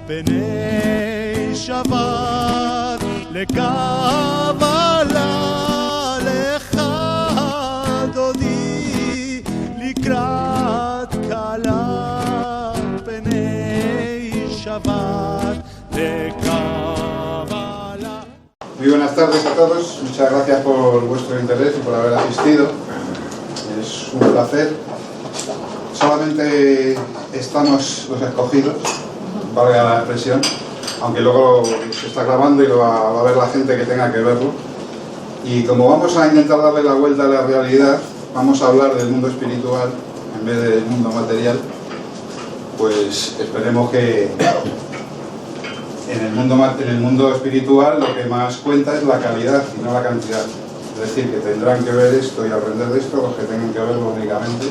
פני שבת לקבלה לך דודי לקראת קלה פני שבת לקבלה. Muy buenas tardes a todos, muchas gracias por vuestro interés y por haber asistido. Es un placer. Solamente estamos los escogidos, valga la expresión, aunque luego se está grabando y lo va a ver la gente que tenga que verlo. Y como vamos a intentar darle la vuelta a la realidad, vamos a hablar del mundo espiritual en vez del mundo material, pues esperemos que en el mundo espiritual lo que más cuenta es la calidad y no la cantidad. Es decir, que tendrán que ver esto y aprender de esto los que tengan que verlo únicamente.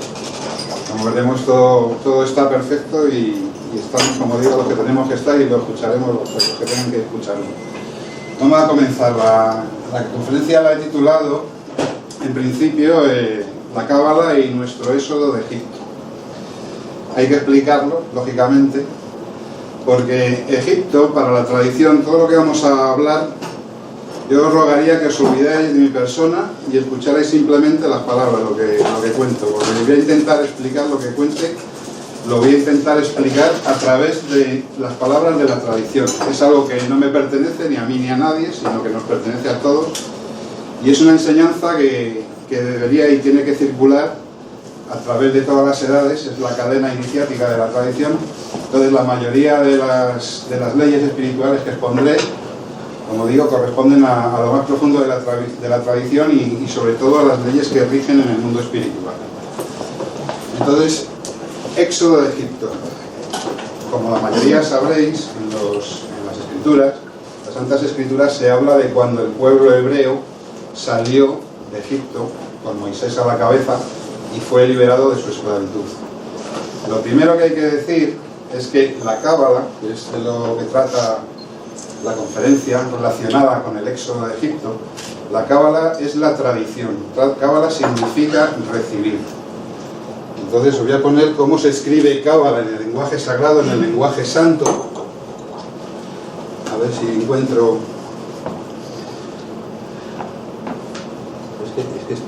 Como veremos, todo está perfecto y estamos, como digo, los que tenemos que estar y lo escucharemos los que tengan que escucharlo. Vamos a comenzar. La conferencia la he titulado, en principio, la Cábala y nuestro éxodo de Egipto. Hay que explicarlo, lógicamente, porque Egipto, para la tradición, todo lo que vamos a hablar, yo os rogaría que os olvidáis de mi persona y escucharais simplemente las palabras, lo que cuento, porque voy a intentar explicar lo que cuente, lo voy a intentar explicar a través de las palabras de la tradición. Es algo que no me pertenece ni a mí ni a nadie, sino que nos pertenece a todos, y es una enseñanza que debería y tiene que circular a través de todas las edades, es la cadena iniciática de la tradición. Entonces la mayoría de las leyes espirituales que expondré, como digo, corresponden a lo más profundo de la tradición y sobre todo a las leyes que rigen en el mundo espiritual. Entonces, éxodo de Egipto. Como la mayoría sabréis, en las escrituras, las Santas Escrituras, se habla de cuando el pueblo hebreo salió de Egipto con Moisés a la cabeza y fue liberado de su esclavitud. Lo primero que hay que decir es que la Cábala, que es de lo que trata la conferencia relacionada con el éxodo de Egipto, la Cábala es la tradición. Cábala significa recibir. Entonces os voy a poner cómo se escribe Cábala en el lenguaje sagrado, en el lenguaje santo. A ver si encuentro... Es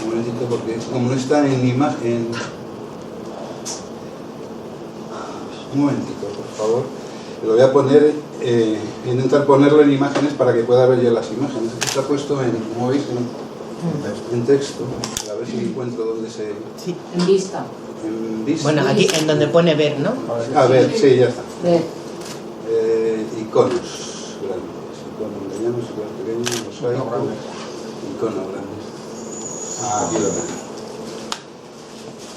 un momentito, porque como no está en imagen... Un momentito, por favor. Lo voy a poner, intentar ponerlo en imágenes para que pueda ver yo las imágenes. Está puesto en, como veis, en texto. A ver si encuentro dónde se... Sí, en vista. En vista. Bueno, aquí en donde pone ver, ¿no? A ver, sí, ya está. Ver. Iconos grandes. Iconos medianos, iconos pequeños, mosaico. Iconos grandes. Aquí lo tengo.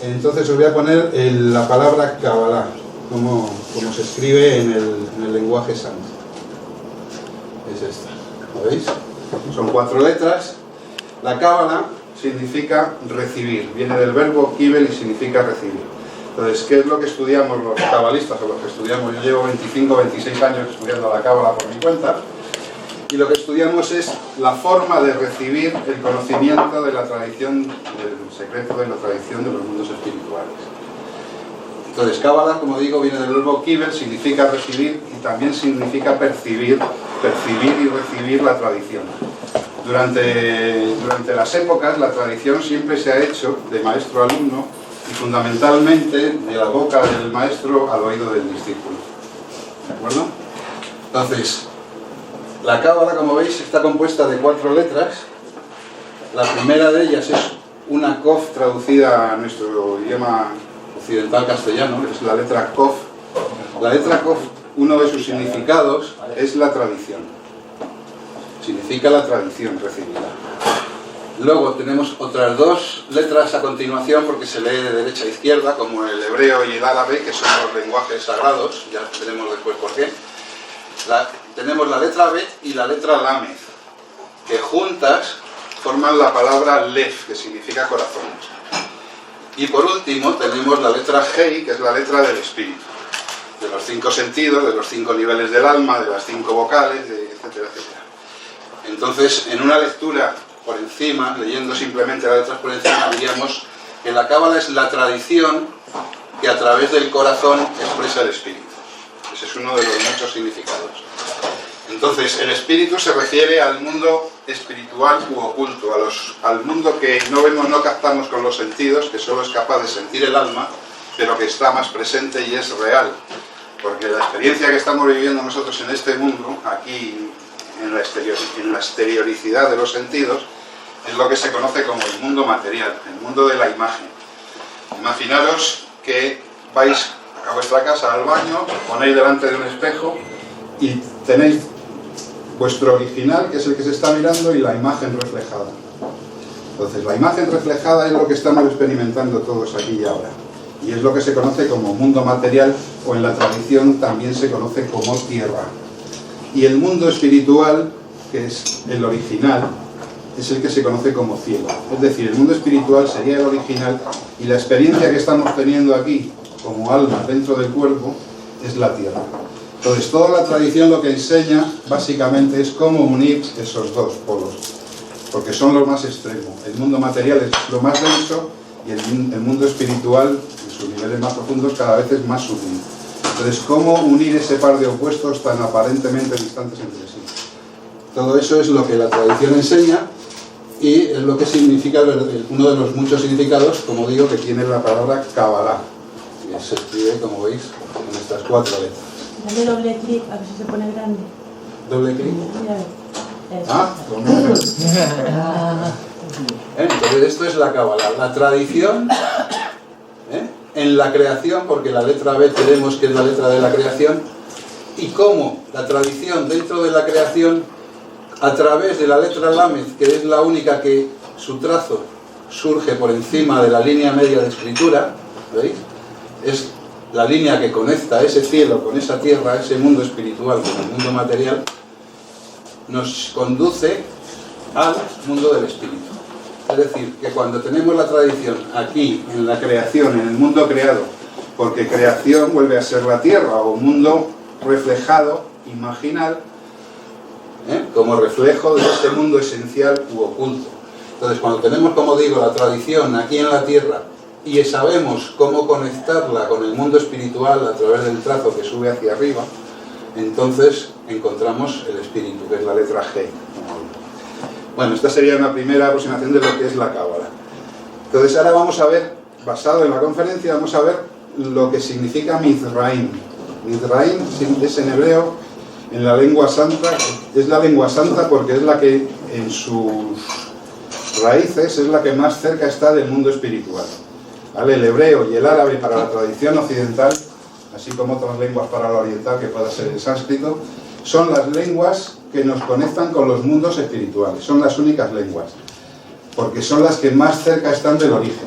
Entonces os voy a poner la palabra Cábala, como se escribe en el lenguaje santo. Es esta, ¿lo veis? Son 4 letras. La Cábala significa recibir, viene del verbo kibel y significa recibir. Entonces, ¿qué es lo que estudiamos los cabalistas o los que estudiamos? Yo llevo 25 26 años estudiando la Cábala por mi cuenta, y lo que estudiamos es la forma de recibir el conocimiento de la tradición, del secreto de la tradición de los mundos espirituales. Entonces, Cábala, como digo, viene del verbo kibel, significa recibir y también significa percibir y recibir la tradición. Durante las épocas, la tradición siempre se ha hecho de maestro a alumno y fundamentalmente de la boca del maestro al oído del discípulo. ¿De acuerdo? Entonces, la Cábala, como veis, está compuesta de 4 letras. La primera de ellas es una Kof traducida a nuestro idioma occidental castellano, es la letra Kof. La letra Kof, uno de sus significados es la tradición. Significa la tradición recibida. Luego tenemos otras 2 letras a continuación, porque se lee de derecha a izquierda, como el hebreo y el árabe, que son los lenguajes sagrados, ya veremos después por qué. Tenemos la letra Bet y la letra Lamed, que juntas forman la palabra Lev, que significa corazón. Y por último tenemos la letra Hei, que es la letra del espíritu, de los 5 sentidos, de los 5 niveles del alma, de las 5 vocales, etcétera, etcétera. Entonces, en una lectura por encima, leyendo simplemente las letras por encima, diríamos que la Cábala es la tradición que a través del corazón expresa el espíritu. Ese es uno de los muchos significados. Entonces, el espíritu se refiere al mundo espiritual u oculto, al mundo que no vemos, no captamos con los sentidos, que solo es capaz de sentir el alma, pero que está más presente y es real. Porque la experiencia que estamos viviendo nosotros en este mundo, aquí en la exterioricidad de los sentidos, es lo que se conoce como el mundo material, el mundo de la imagen. Imaginaros que vais a vuestra casa al baño, os ponéis delante de un espejo y tenéis vuestro original, que es el que se está mirando, y la imagen reflejada. Entonces, la imagen reflejada es lo que estamos experimentando todos aquí y ahora. Y es lo que se conoce como mundo material, o en la tradición también se conoce como tierra. Y el mundo espiritual, que es el original, es el que se conoce como cielo. Es decir, el mundo espiritual sería el original, y la experiencia que estamos teniendo aquí, como alma dentro del cuerpo, es la tierra. Entonces, toda la tradición lo que enseña, básicamente, es cómo unir esos dos polos, porque son los más extremos. El mundo material es lo más denso, y el mundo espiritual, en sus niveles más profundos, cada vez es más sutil. Entonces, ¿cómo unir ese par de opuestos tan aparentemente distantes entre sí? Todo eso es lo que la tradición enseña, y es lo que significa uno de los muchos significados, como digo, que tiene la palabra Kabbalah. Y se escribe, como veis, con estas 4 letras. Dale doble clic, a ver si se pone grande. ¿Doble clic? Mira, Entonces, esto es la Kabbalah, la tradición en la creación, porque la letra B tenemos que es la letra de la creación, y cómo la tradición dentro de la creación, a través de la letra Lamed, que es la única que su trazo surge por encima de la línea media de escritura, ¿veis? Es la línea que conecta ese cielo con esa tierra, ese mundo espiritual con el mundo material, nos conduce al mundo del espíritu. Es decir, que cuando tenemos la tradición aquí, en la creación, en el mundo creado, porque creación vuelve a ser la tierra, o un mundo reflejado, imaginal, como reflejo de este mundo esencial u oculto. Entonces, cuando tenemos, como digo, la tradición aquí en la tierra, y sabemos cómo conectarla con el mundo espiritual a través del trazo que sube hacia arriba, entonces encontramos el espíritu, que es la letra G. Bueno, esta sería una primera aproximación de lo que es la Cábala. Entonces ahora vamos a ver, basado en la conferencia, vamos a ver lo que significa Mizraim. Mizraim es en hebreo, en la lengua santa, es la lengua santa porque es la que en sus raíces es la que más cerca está del mundo espiritual. ¿Vale? El hebreo y el árabe para la tradición occidental, así como otras lenguas para la oriental, que pueda ser el sánscrito, son las lenguas que nos conectan con los mundos espirituales. Son las únicas lenguas, porque son las que más cerca están del origen.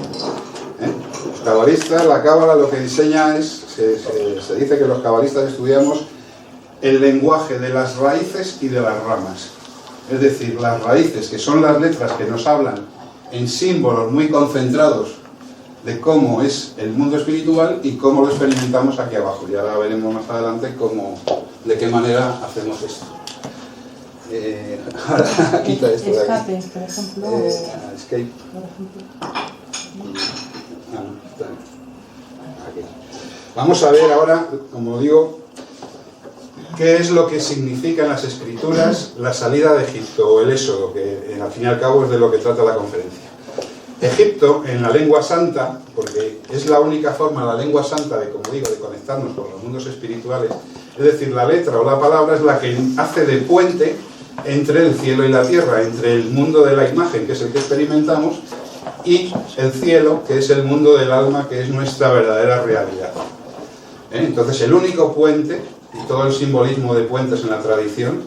Los cabalistas, la cábala lo que enseña es, se dice que los cabalistas estudiamos el lenguaje de las raíces y de las ramas. Es decir, las raíces, que son las letras que nos hablan en símbolos muy concentrados de cómo es el mundo espiritual y cómo lo experimentamos aquí abajo. Y ahora veremos más adelante de qué manera hacemos esto. Ahora quita esto de aquí. Escape, por ejemplo. Escape. Por ejemplo. Aquí. Vamos a ver ahora, como digo, qué es lo que significa en las escrituras la salida de Egipto, o el éxodo, que al fin y al cabo es de lo que trata la conferencia. Egipto, en la lengua santa, porque es la única forma, la lengua santa, de, como digo, de conectarnos con los mundos espirituales, es decir, la letra o la palabra es la que hace de puente entre el cielo y la tierra, entre el mundo de la imagen, que es el que experimentamos, y el cielo, que es el mundo del alma, que es nuestra verdadera realidad. Entonces, el único puente, y todo el simbolismo de puentes en la tradición,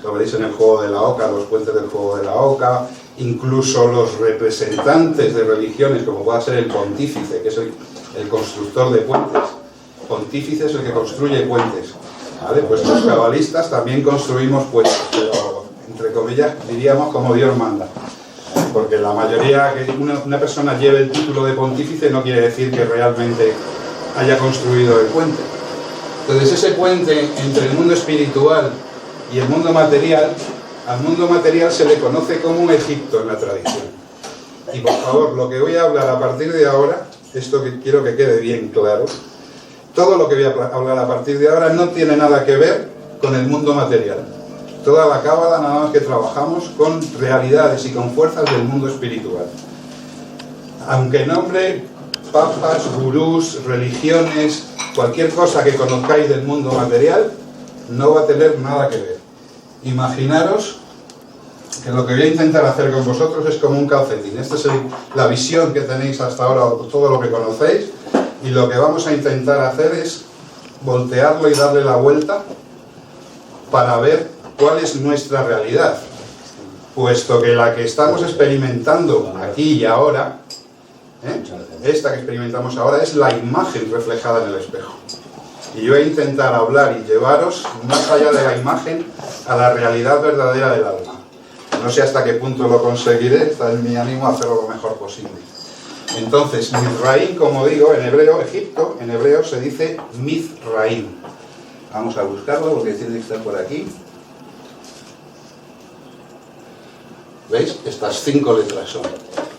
lo veréis en el juego de la oca, los puentes del juego de la oca, incluso los representantes de religiones, como pueda ser el pontífice, que es el constructor de puentes. Pontífice es el que construye puentes. ¿Vale? Pues los cabalistas también construimos puentes, pero entre comillas diríamos como Dios manda. Porque la mayoría, que una persona lleve el título de pontífice no quiere decir que realmente haya construido el puente. Entonces ese puente entre el mundo espiritual y el mundo material, al mundo material se le conoce como un Egipto en la tradición. Y por favor, lo que voy a hablar a partir de ahora, esto que quiero que quede bien claro, Todo lo que voy a hablar a partir de ahora no tiene nada que ver con el mundo material. Toda la cábala nada más que trabajamos con realidades y con fuerzas del mundo espiritual. Aunque nombre papas, gurús, religiones, cualquier cosa que conozcáis del mundo material, no va a tener nada que ver. Imaginaros que lo que voy a intentar hacer con vosotros es como un calcetín. Esta es la visión que tenéis hasta ahora, todo lo que conocéis, y lo que vamos a intentar hacer es voltearlo y darle la vuelta para ver cuál es nuestra realidad, puesto que la que estamos experimentando aquí y ahora, esta que experimentamos ahora, es la imagen reflejada en el espejo. Y yo voy a intentar hablar y llevaros más allá de la imagen a la realidad verdadera del alma. No sé hasta qué punto lo conseguiré, está en mi ánimo a hacerlo lo mejor posible. Entonces, Mizraim, como digo, en hebreo, Egipto, en hebreo se dice Mizraim. Vamos a buscarlo porque tiene que estar por aquí. ¿Veis? Estas 5 letras son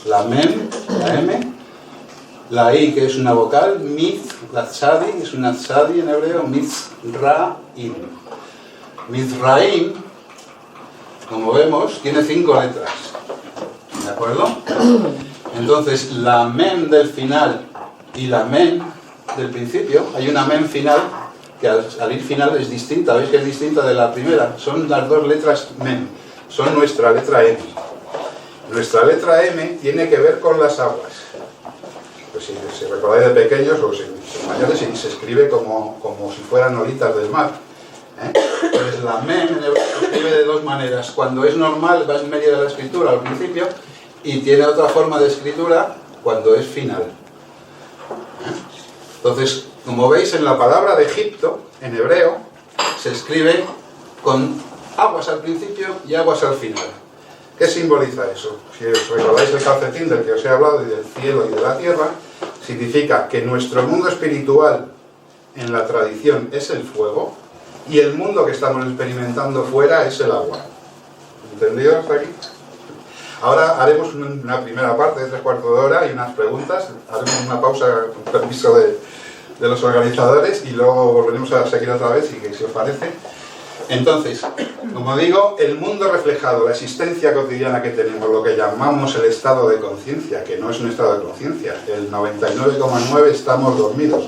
la Mem, la M, la I, que es una vocal, Miz, la Tzadi, es una Tzadi en hebreo, Mizraim. Mizraim, como vemos, tiene 5 letras. ¿De acuerdo? Entonces, la Mem del final y la Mem del principio, hay una Mem final que al salir final es distinta, ¿veis que es distinta de la primera? Son las 2 letras Mem, son nuestra letra M. Nuestra letra M tiene que ver con las aguas. Pues si recordáis de pequeños o si mayores, se escribe como si fueran olitas del mar. Pues la Mem en hebreo se escribe de 2 maneras. Cuando es normal va en medio de la escritura al principio, y tiene otra forma de escritura cuando es final. Entonces, como veis, en la palabra de Egipto, en hebreo, se escribe con aguas al principio y aguas al final. ¿Qué simboliza eso? Si os recordáis el calcetín del que os he hablado, y del cielo y de la tierra, significa que nuestro mundo espiritual en la tradición es el fuego, y el mundo que estamos experimentando fuera es el agua. ¿Entendido hasta aquí? Ahora haremos una primera parte de 3/4 de hora y unas preguntas. Haremos una pausa con permiso de los organizadores y luego volveremos a seguir otra vez, si os parece. Entonces, como digo, el mundo reflejado, la existencia cotidiana que tenemos, lo que llamamos el estado de conciencia, que no es un estado de conciencia, el 99,9 estamos dormidos,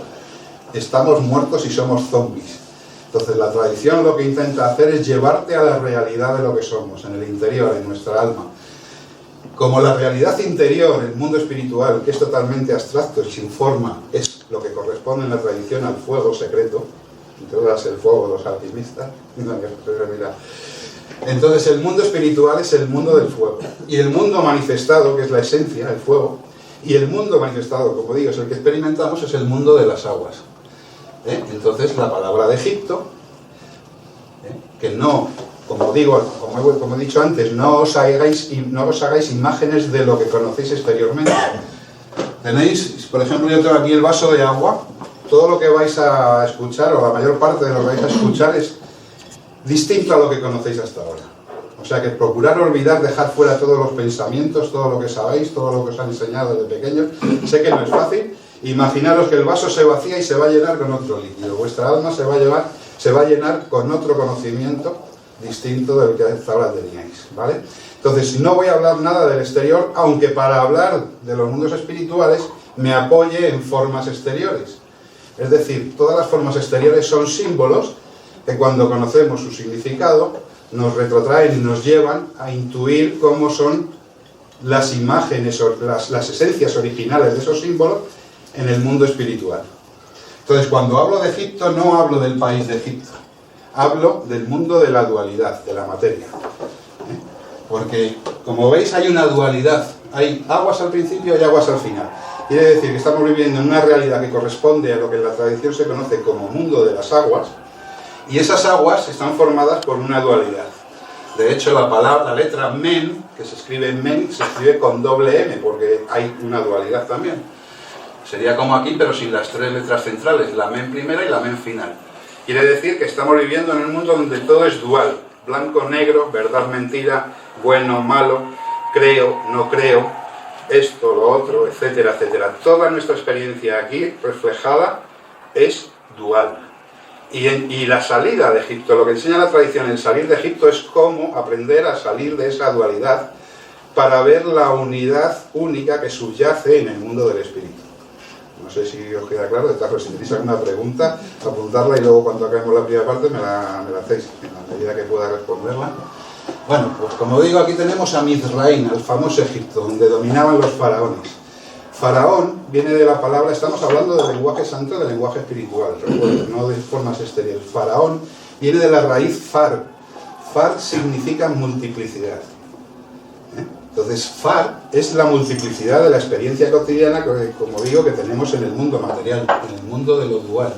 estamos muertos y somos zombies. Entonces la tradición lo que intenta hacer es llevarte a la realidad de lo que somos, en el interior, en nuestra alma. Como la realidad interior, el mundo espiritual, que es totalmente abstracto y sin forma, es lo que corresponde en la tradición al fuego secreto, entonces el fuego de los alquimistas. Entonces el mundo espiritual es el mundo del fuego, y el mundo manifestado, que es la esencia, el fuego, y el mundo manifestado, como digo, es el que experimentamos, es el mundo de las aguas. Entonces la palabra de Egipto, que no, como digo, como he dicho antes, no os hagáis imágenes de lo que conocéis exteriormente. Tenéis, por ejemplo, yo tengo aquí el vaso de agua. Todo lo que vais a escuchar, o la mayor parte de lo que vais a escuchar, es distinto a lo que conocéis hasta ahora. O sea que procurar olvidar, dejar fuera todos los pensamientos, todo lo que sabéis, todo lo que os han enseñado desde pequeños. Sé que no es fácil. Imaginaros que el vaso se vacía y se va a llenar con otro líquido. Vuestra alma se va a llenar con otro conocimiento distinto del que hasta ahora teníais, ¿vale? Entonces, no voy a hablar nada del exterior, aunque para hablar de los mundos espirituales me apoye en formas exteriores. Es decir, todas las formas exteriores son símbolos que cuando conocemos su significado nos retrotraen y nos llevan a intuir cómo son las imágenes o las esencias originales de esos símbolos en el mundo espiritual. Entonces, cuando hablo de Egipto, no hablo del país de Egipto. Hablo del mundo de la dualidad, de la materia. Porque, como veis, hay una dualidad. Hay aguas al principio y aguas al final. Quiere decir que estamos viviendo en una realidad que corresponde a lo que en la tradición se conoce como mundo de las aguas, y esas aguas están formadas por una dualidad. De hecho, la letra Men, que se escribe Men, se escribe con doble M, porque hay una dualidad también. Sería como aquí, pero sin las 3 letras centrales, la Men primera y la Men final. Quiere decir que estamos viviendo en un mundo donde todo es dual, blanco, negro, verdad, mentira, bueno, malo, creo, no creo, esto, lo otro, etcétera, etcétera. Toda nuestra experiencia aquí reflejada es dual. Y la salida de Egipto, lo que enseña la tradición en salir de Egipto es cómo aprender a salir de esa dualidad para ver la unidad única que subyace en el mundo del espíritu. No sé si os queda claro, de tal forma, si tenéis alguna pregunta, apuntarla y luego cuando acabemos la primera parte me la hacéis, en la medida que pueda responderla. Bueno, pues como digo, aquí tenemos a Mizraim, el famoso Egipto, donde dominaban los faraones. Faraón viene de la palabra, estamos hablando del lenguaje santo, del lenguaje espiritual, recuerdo, no de formas exteriores. Faraón viene de la raíz far. Far significa multiplicidad. Entonces, far es la multiplicidad de la experiencia cotidiana, que, como digo, que tenemos en el mundo material, en el mundo de lo dual.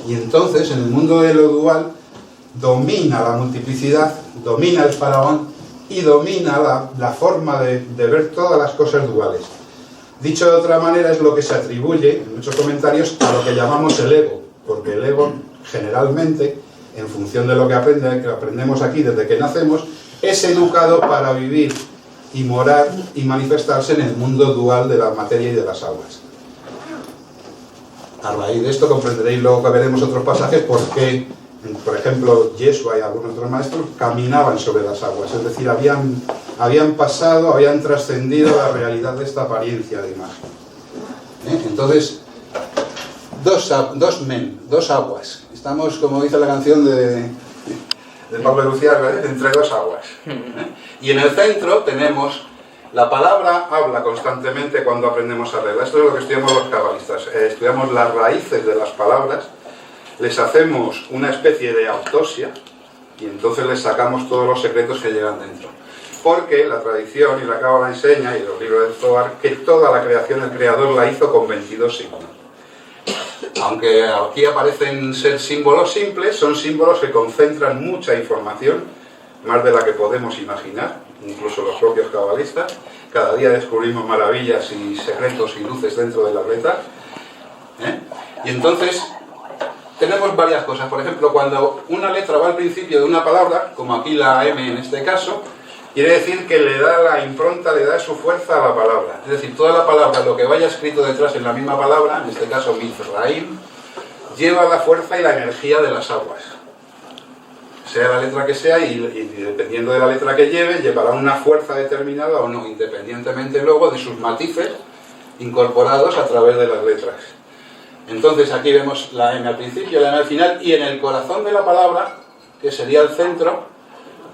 Y entonces, en el mundo de lo dual, domina la multiplicidad, domina el faraón y domina la forma de ver todas las cosas duales. Dicho de otra manera, es lo que se atribuye, en muchos comentarios, a lo que llamamos el ego, porque el ego, generalmente, en función de lo que aprendemos aquí desde que nacemos, es educado para vivir y morar y manifestarse en el mundo dual de la materia y de las aguas. A raíz de esto comprenderéis luego que veremos otros pasajes por qué, por ejemplo, Yeshua y algunos otros maestros caminaban sobre las aguas, es decir, habían pasado, habían trascendido la realidad de esta apariencia de imagen. Entonces, dos aguas. Estamos, como dice la canción de Pablo Luciano, entre dos aguas. Y en el centro tenemos, la palabra habla constantemente cuando aprendemos a leerla. Esto es lo que estudiamos los cabalistas. Estudiamos las raíces de las palabras, les hacemos una especie de autopsia y entonces les sacamos todos los secretos que llevan dentro. Porque la tradición y la cábala enseña, y los libros del Zohar, que toda la creación el Creador la hizo con 22 símbolos. Aunque aquí aparecen ser símbolos simples, son símbolos que concentran mucha información, más de la que podemos imaginar, incluso los propios cabalistas. Cada día descubrimos maravillas y secretos y luces dentro de las letras. Y entonces tenemos varias cosas. Por ejemplo, cuando una letra va al principio de una palabra, como aquí la M en este caso, quiere decir que le da la impronta, le da su fuerza a la palabra. Es decir, toda la palabra, lo que vaya escrito detrás en la misma palabra, en este caso Mizraim, lleva la fuerza y la energía de las aguas. Sea la letra que sea, y dependiendo de la letra que lleve, llevará una fuerza determinada o no, independientemente luego de sus matices incorporados a través de las letras. Entonces aquí vemos la M al principio, la M al final, y en el corazón de la palabra, que sería el centro,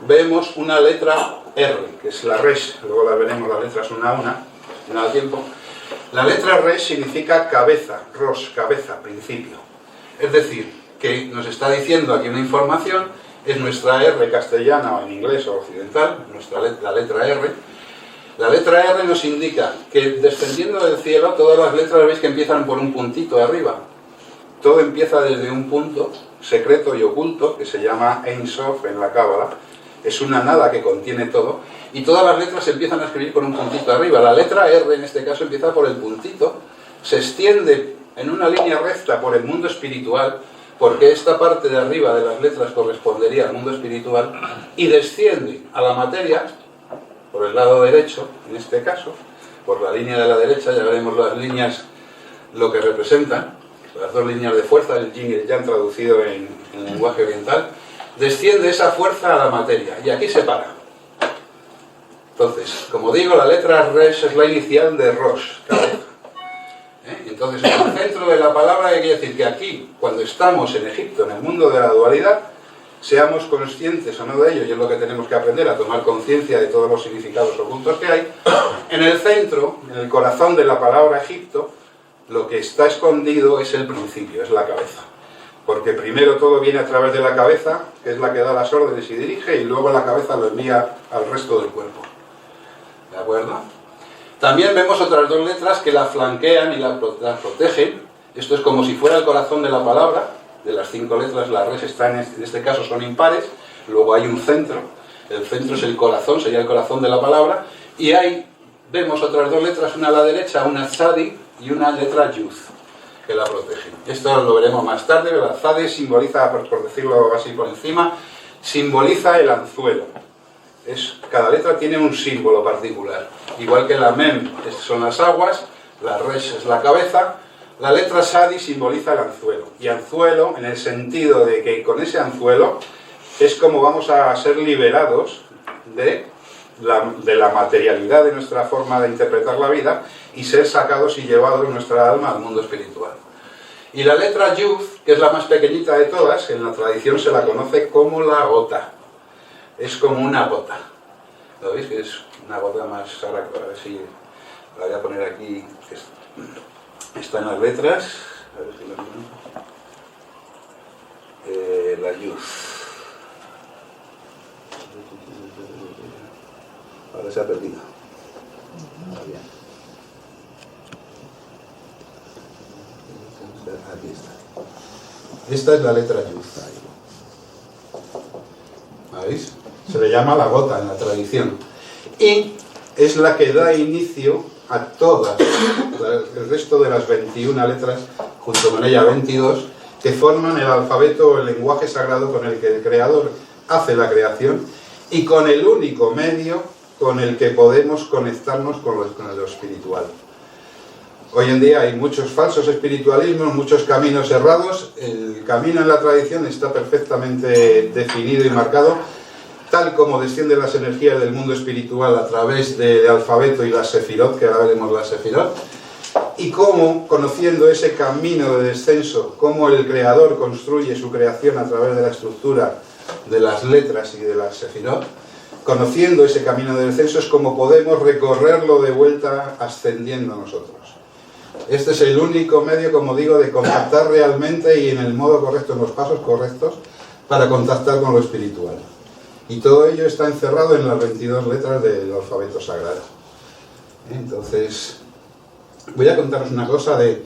vemos una letra R, que es la Resh. Luego las veremos las letras una a una, si no da tiempo. La letra Resh significa cabeza, Rosh, cabeza, principio. Es decir, que nos está diciendo aquí una información, es nuestra R castellana o en inglés o occidental, la letra R. La letra R nos indica que descendiendo del cielo, todas las letras veis que empiezan por un puntito arriba. Todo empieza desde un punto secreto y oculto, que se llama Ein Sof en la cábala. Es una nada que contiene todo, y todas las letras se empiezan a escribir por un puntito arriba. La letra R en este caso empieza por el puntito, se extiende en una línea recta por el mundo espiritual, porque esta parte de arriba de las letras correspondería al mundo espiritual, y desciende a la materia por el lado derecho, en este caso, por la línea de la derecha. Ya veremos las líneas, lo que representan, las dos líneas de fuerza, el yin y el yang traducido en lenguaje oriental. Desciende esa fuerza a la materia, y aquí se para. Entonces, como digo, la letra Resh es la inicial de Rosh, cabeza. Entonces, en el centro de la palabra hay que decir que aquí, cuando estamos en Egipto, en el mundo de la dualidad, seamos conscientes o no de ello, y es lo que tenemos que aprender, a tomar conciencia de todos los significados ocultos que hay. En el centro, en el corazón de la palabra Egipto, lo que está escondido es el principio, es la cabeza. Porque primero todo viene a través de la cabeza, que es la que da las órdenes y dirige, y luego la cabeza lo envía al resto del cuerpo. ¿De acuerdo? También vemos otras dos letras que la flanquean y la protegen. Esto es como si fuera el corazón de la palabra. De las 5 letras, las Resh están, en este caso son impares. Luego hay un centro. El centro es el corazón, sería el corazón de la palabra. Y ahí vemos otras dos letras, una a la derecha, una Tzadi y una letra Yud, que la protegen. Esto lo veremos más tarde. La Tzadi simboliza, por decirlo así por encima, simboliza el anzuelo. Cada letra tiene un símbolo particular. Igual que la Mem son las aguas, la Resh es la cabeza, La letra Sadi simboliza el anzuelo, y anzuelo en el sentido de que con ese anzuelo es como vamos a ser liberados de la materialidad de nuestra forma de interpretar la vida y ser sacados y llevados nuestra alma al mundo espiritual. Y la letra Yud, que es la más pequeñita de todas, en la tradición se la conoce como la gota. Es como una gota. ¿Lo veis? Que es una gota más... Ahora, a ver si la voy a poner aquí. Está en las letras. A ver si la Yud. Ahora se ha perdido. Aquí está. Esta es la letra Yud. ¿Veis? Se le llama la gota en la tradición. Y es la que da inicio a todas el resto de las 21 letras, junto con ella 22, que forman el alfabeto o el lenguaje sagrado con el que el Creador hace la creación y con el único medio con el que podemos conectarnos con lo espiritual. Hoy en día hay muchos falsos espiritualismos, muchos caminos errados. El camino en la tradición está perfectamente definido y marcado, tal como descienden las energías del mundo espiritual a través del alfabeto y la sefirot, que ahora veremos la sefirot, y cómo, conociendo ese camino de descenso, cómo el Creador construye su creación a través de la estructura de las letras y de la sefirot, conociendo ese camino de descenso es como podemos recorrerlo de vuelta ascendiendo nosotros. Este es el único medio, como digo, de contactar realmente y en el modo correcto, en los pasos correctos, para contactar con lo espiritual. Y todo ello está encerrado en las 22 letras del alfabeto sagrado. Entonces, voy a contaros una cosa de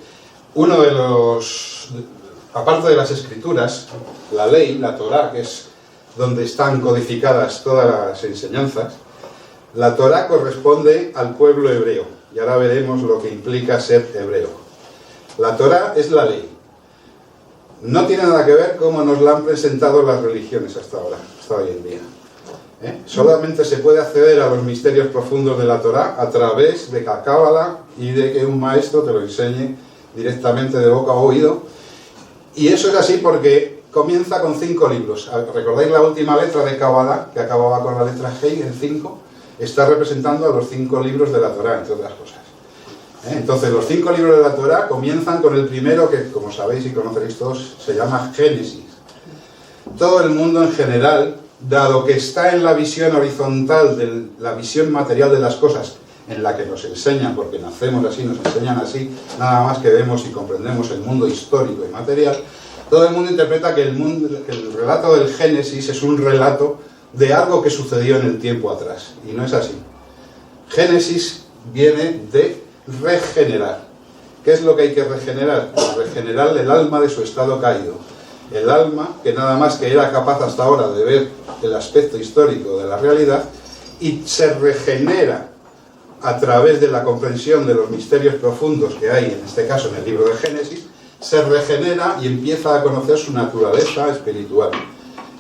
uno de los... Aparte de las escrituras, la ley, la Torá, que es donde están codificadas todas las enseñanzas, la Torá corresponde al pueblo hebreo. Y ahora veremos lo que implica ser hebreo. La Torá es la ley. No tiene nada que ver cómo nos la han presentado las religiones hasta ahora, hasta hoy en día. Solamente se puede acceder a los misterios profundos de la Torá a través de la Cábala y de que un maestro te lo enseñe directamente de boca a oído. Y eso es así porque comienza con 5 libros. ¿Recordáis la última letra de Cábala, que acababa con la letra Hei en 5? Está representando a los 5 libros de la Torá, entre otras cosas. Entonces, los 5 libros de la Torá comienzan con el primero, que como sabéis y conoceréis todos, se llama Génesis. Todo el mundo en general, dado que está en la visión horizontal, de la visión material de las cosas, en la que nos enseñan, porque nacemos así, nos enseñan así, nada más que vemos y comprendemos el mundo histórico y material, todo el mundo interpreta que el relato del Génesis es un relato de algo que sucedió en el tiempo atrás, y no es así. Génesis viene de regenerar. ¿Qué es lo que hay que regenerar? Regenerar el alma de su estado caído. El alma, que nada más que era capaz hasta ahora de ver el aspecto histórico de la realidad, y se regenera a través de la comprensión de los misterios profundos que hay, en este caso en el libro de Génesis, se regenera y empieza a conocer su naturaleza espiritual.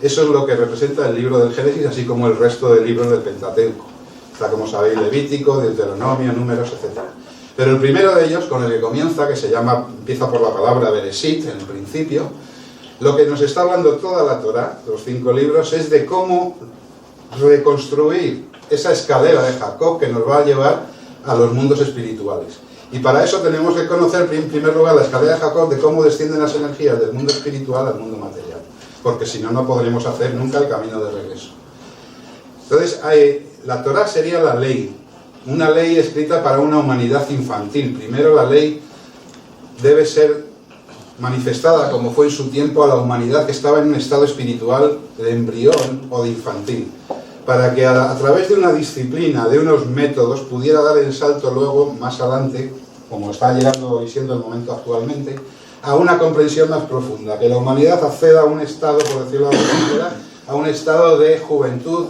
Eso es lo que representa el libro del Génesis, así como el resto de libros del Pentateuco. Está, como sabéis, Levítico, Deuteronomio, Números, etc. Pero el primero de ellos, con el que comienza, que empieza por la palabra Bereshit, en el principio, lo que nos está hablando toda la Torá, los 5 libros, es de cómo reconstruir esa escalera de Jacob que nos va a llevar a los mundos espirituales. Y para eso tenemos que conocer, en primer lugar, la escalera de Jacob, de cómo descienden las energías del mundo espiritual al mundo material. Porque si no, no podremos hacer nunca el camino de regreso. Entonces, la Torá sería la ley, una ley escrita para una humanidad infantil. Primero, la ley debe ser manifestada, como fue en su tiempo, a la humanidad que estaba en un estado espiritual de embrión o de infantil, para que a través de una disciplina, de unos métodos, pudiera dar el salto luego, más adelante, como está llegando y siendo el momento actualmente, a una comprensión más profunda, que la humanidad acceda a un estado, por decirlo de alguna manera, a un estado de juventud,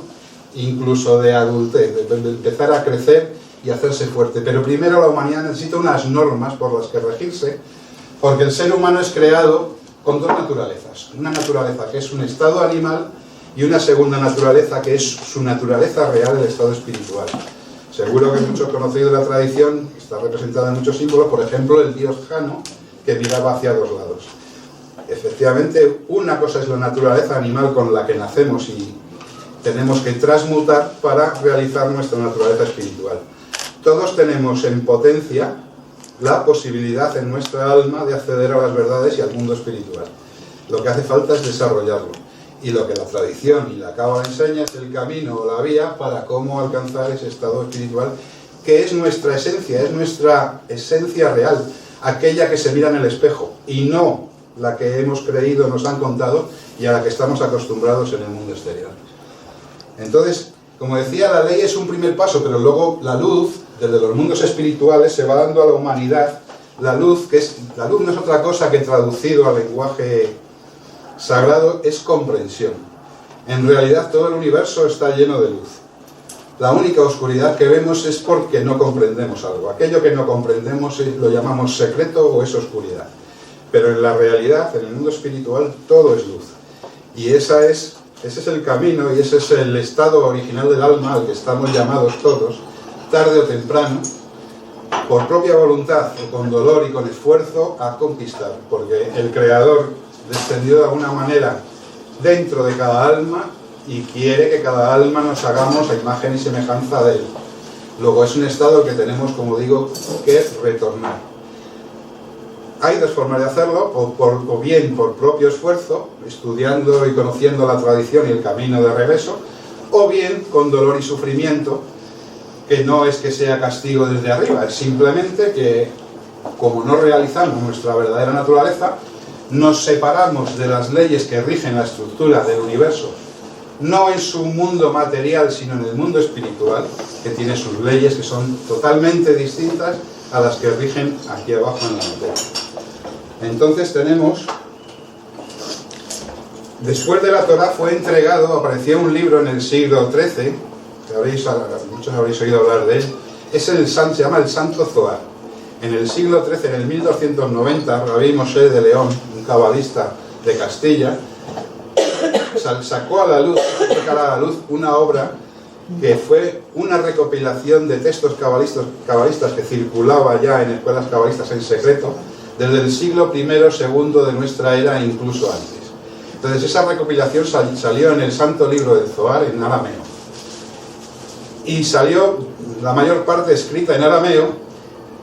incluso de adultez, de empezar a crecer y hacerse fuerte. Pero primero la humanidad necesita unas normas por las que regirse, porque el ser humano es creado con 2 naturalezas. Una naturaleza que es un estado animal y una segunda naturaleza que es su naturaleza real, el estado espiritual. Seguro que muchos conocidos de la tradición, está representada en muchos símbolos, por ejemplo el dios Jano, que miraba hacia dos lados. Efectivamente, una cosa es la naturaleza animal con la que nacemos y tenemos que transmutar para realizar nuestra naturaleza espiritual. Todos tenemos en potencia la posibilidad en nuestra alma de acceder a las verdades y al mundo espiritual. Lo que hace falta es desarrollarlo. Y lo que la tradición y la Cábala enseña es el camino o la vía para cómo alcanzar ese estado espiritual, que es nuestra esencia real, aquella que se mira en el espejo, y no la que hemos creído, nos han contado, y a la que estamos acostumbrados en el mundo exterior. Entonces, como decía, la ley es un primer paso, pero luego la luz, desde los mundos espirituales, se va dando a la humanidad. La luz no es otra cosa que, traducido al lenguaje sagrado, es comprensión. En realidad todo el universo está lleno de luz. La única oscuridad que vemos es porque no comprendemos algo. Aquello que no comprendemos lo llamamos secreto o es oscuridad. Pero en la realidad, en el mundo espiritual, todo es luz. Y ese es el camino y ese es el estado original del alma al que estamos llamados todos, tarde o temprano, por propia voluntad o con dolor y con esfuerzo, a conquistar. Porque el Creador descendió de alguna manera dentro de cada alma y quiere que cada alma nos hagamos a imagen y semejanza de Él. Luego es un estado que tenemos, como digo, que retornar. Hay dos formas de hacerlo, o bien por propio esfuerzo, estudiando y conociendo la tradición y el camino de regreso, o bien con dolor y sufrimiento, que no es que sea castigo desde arriba, es simplemente que, como no realizamos nuestra verdadera naturaleza, nos separamos de las leyes que rigen la estructura del universo, no en su mundo material, sino en el mundo espiritual, que tiene sus leyes que son totalmente distintas a las que rigen aquí abajo en la materia. Entonces tenemos, después de la Torá fue entregado, apareció un libro en el siglo XIII, que muchos habréis oído hablar de él, se llama el Santo Zohar. En el siglo XIII, en el 1290, Rabí Moshe de León, un cabalista de Castilla, sacó a la luz una obra que fue una recopilación de textos cabalistas que circulaba ya en escuelas cabalistas en secreto desde el siglo I, II de nuestra era e incluso antes. Entonces esa recopilación salió en el Santo Libro del Zohar en arameo. Y salió la mayor parte escrita en arameo,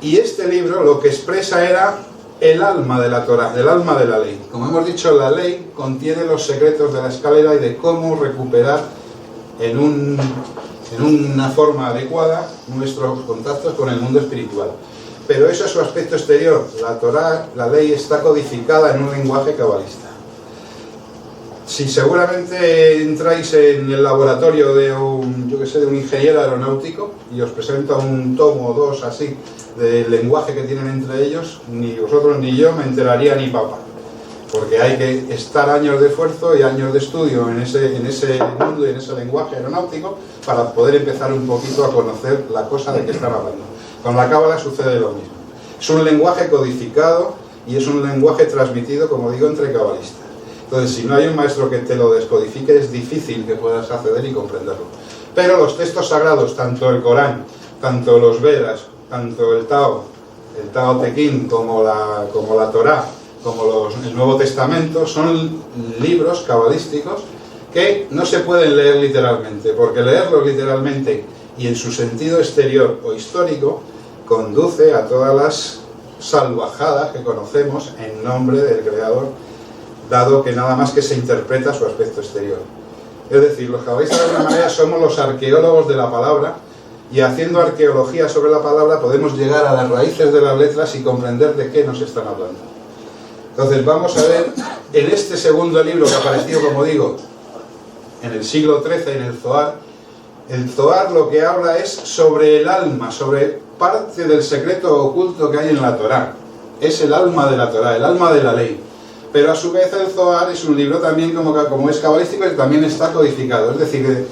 y este libro lo que expresa era el alma de la Torá, el alma de la ley. Como hemos dicho, la ley contiene los secretos de la escalera y de cómo recuperar en una forma adecuada nuestros contactos con el mundo espiritual. Pero eso es su aspecto exterior. La Torá, la ley, está codificada en un lenguaje cabalista. Si seguramente entráis en el laboratorio de un ingeniero aeronáutico y os presento un tomo o dos así del lenguaje que tienen entre ellos, ni vosotros ni yo me enteraría ni papa, porque hay que estar años de esfuerzo y años de estudio en ese mundo y en ese lenguaje aeronáutico para poder empezar un poquito a conocer la cosa de que están hablando. Con la Cábala sucede lo mismo. Es un lenguaje codificado y es un lenguaje transmitido, como digo, entre cabalistas. Entonces, si no hay un maestro que te lo descodifique, es difícil que puedas acceder y comprenderlo. Pero los textos sagrados, tanto el Corán, tanto los Vedas, tanto el Tao Te Ching, como la Torá, como el Nuevo Testamento, son libros cabalísticos que no se pueden leer literalmente, porque leerlos literalmente y en su sentido exterior o histórico conduce a todas las salvajadas que conocemos en nombre del Creador, dado que nada más que se interpreta su aspecto exterior. Es decir, los cabalistas de alguna manera somos los arqueólogos de la palabra, y haciendo arqueología sobre la palabra podemos llegar a las raíces de las letras y comprender de qué nos están hablando. Entonces vamos a ver en este segundo libro que apareció, como digo, en el siglo XIII, en el Zohar. El Zohar lo que habla es sobre el alma, sobre parte del secreto oculto que hay en la Torá. Es el alma de la Torá, el alma de la ley. Pero a su vez el Zohar es un libro también como es cabalístico y también está codificado. Es decir,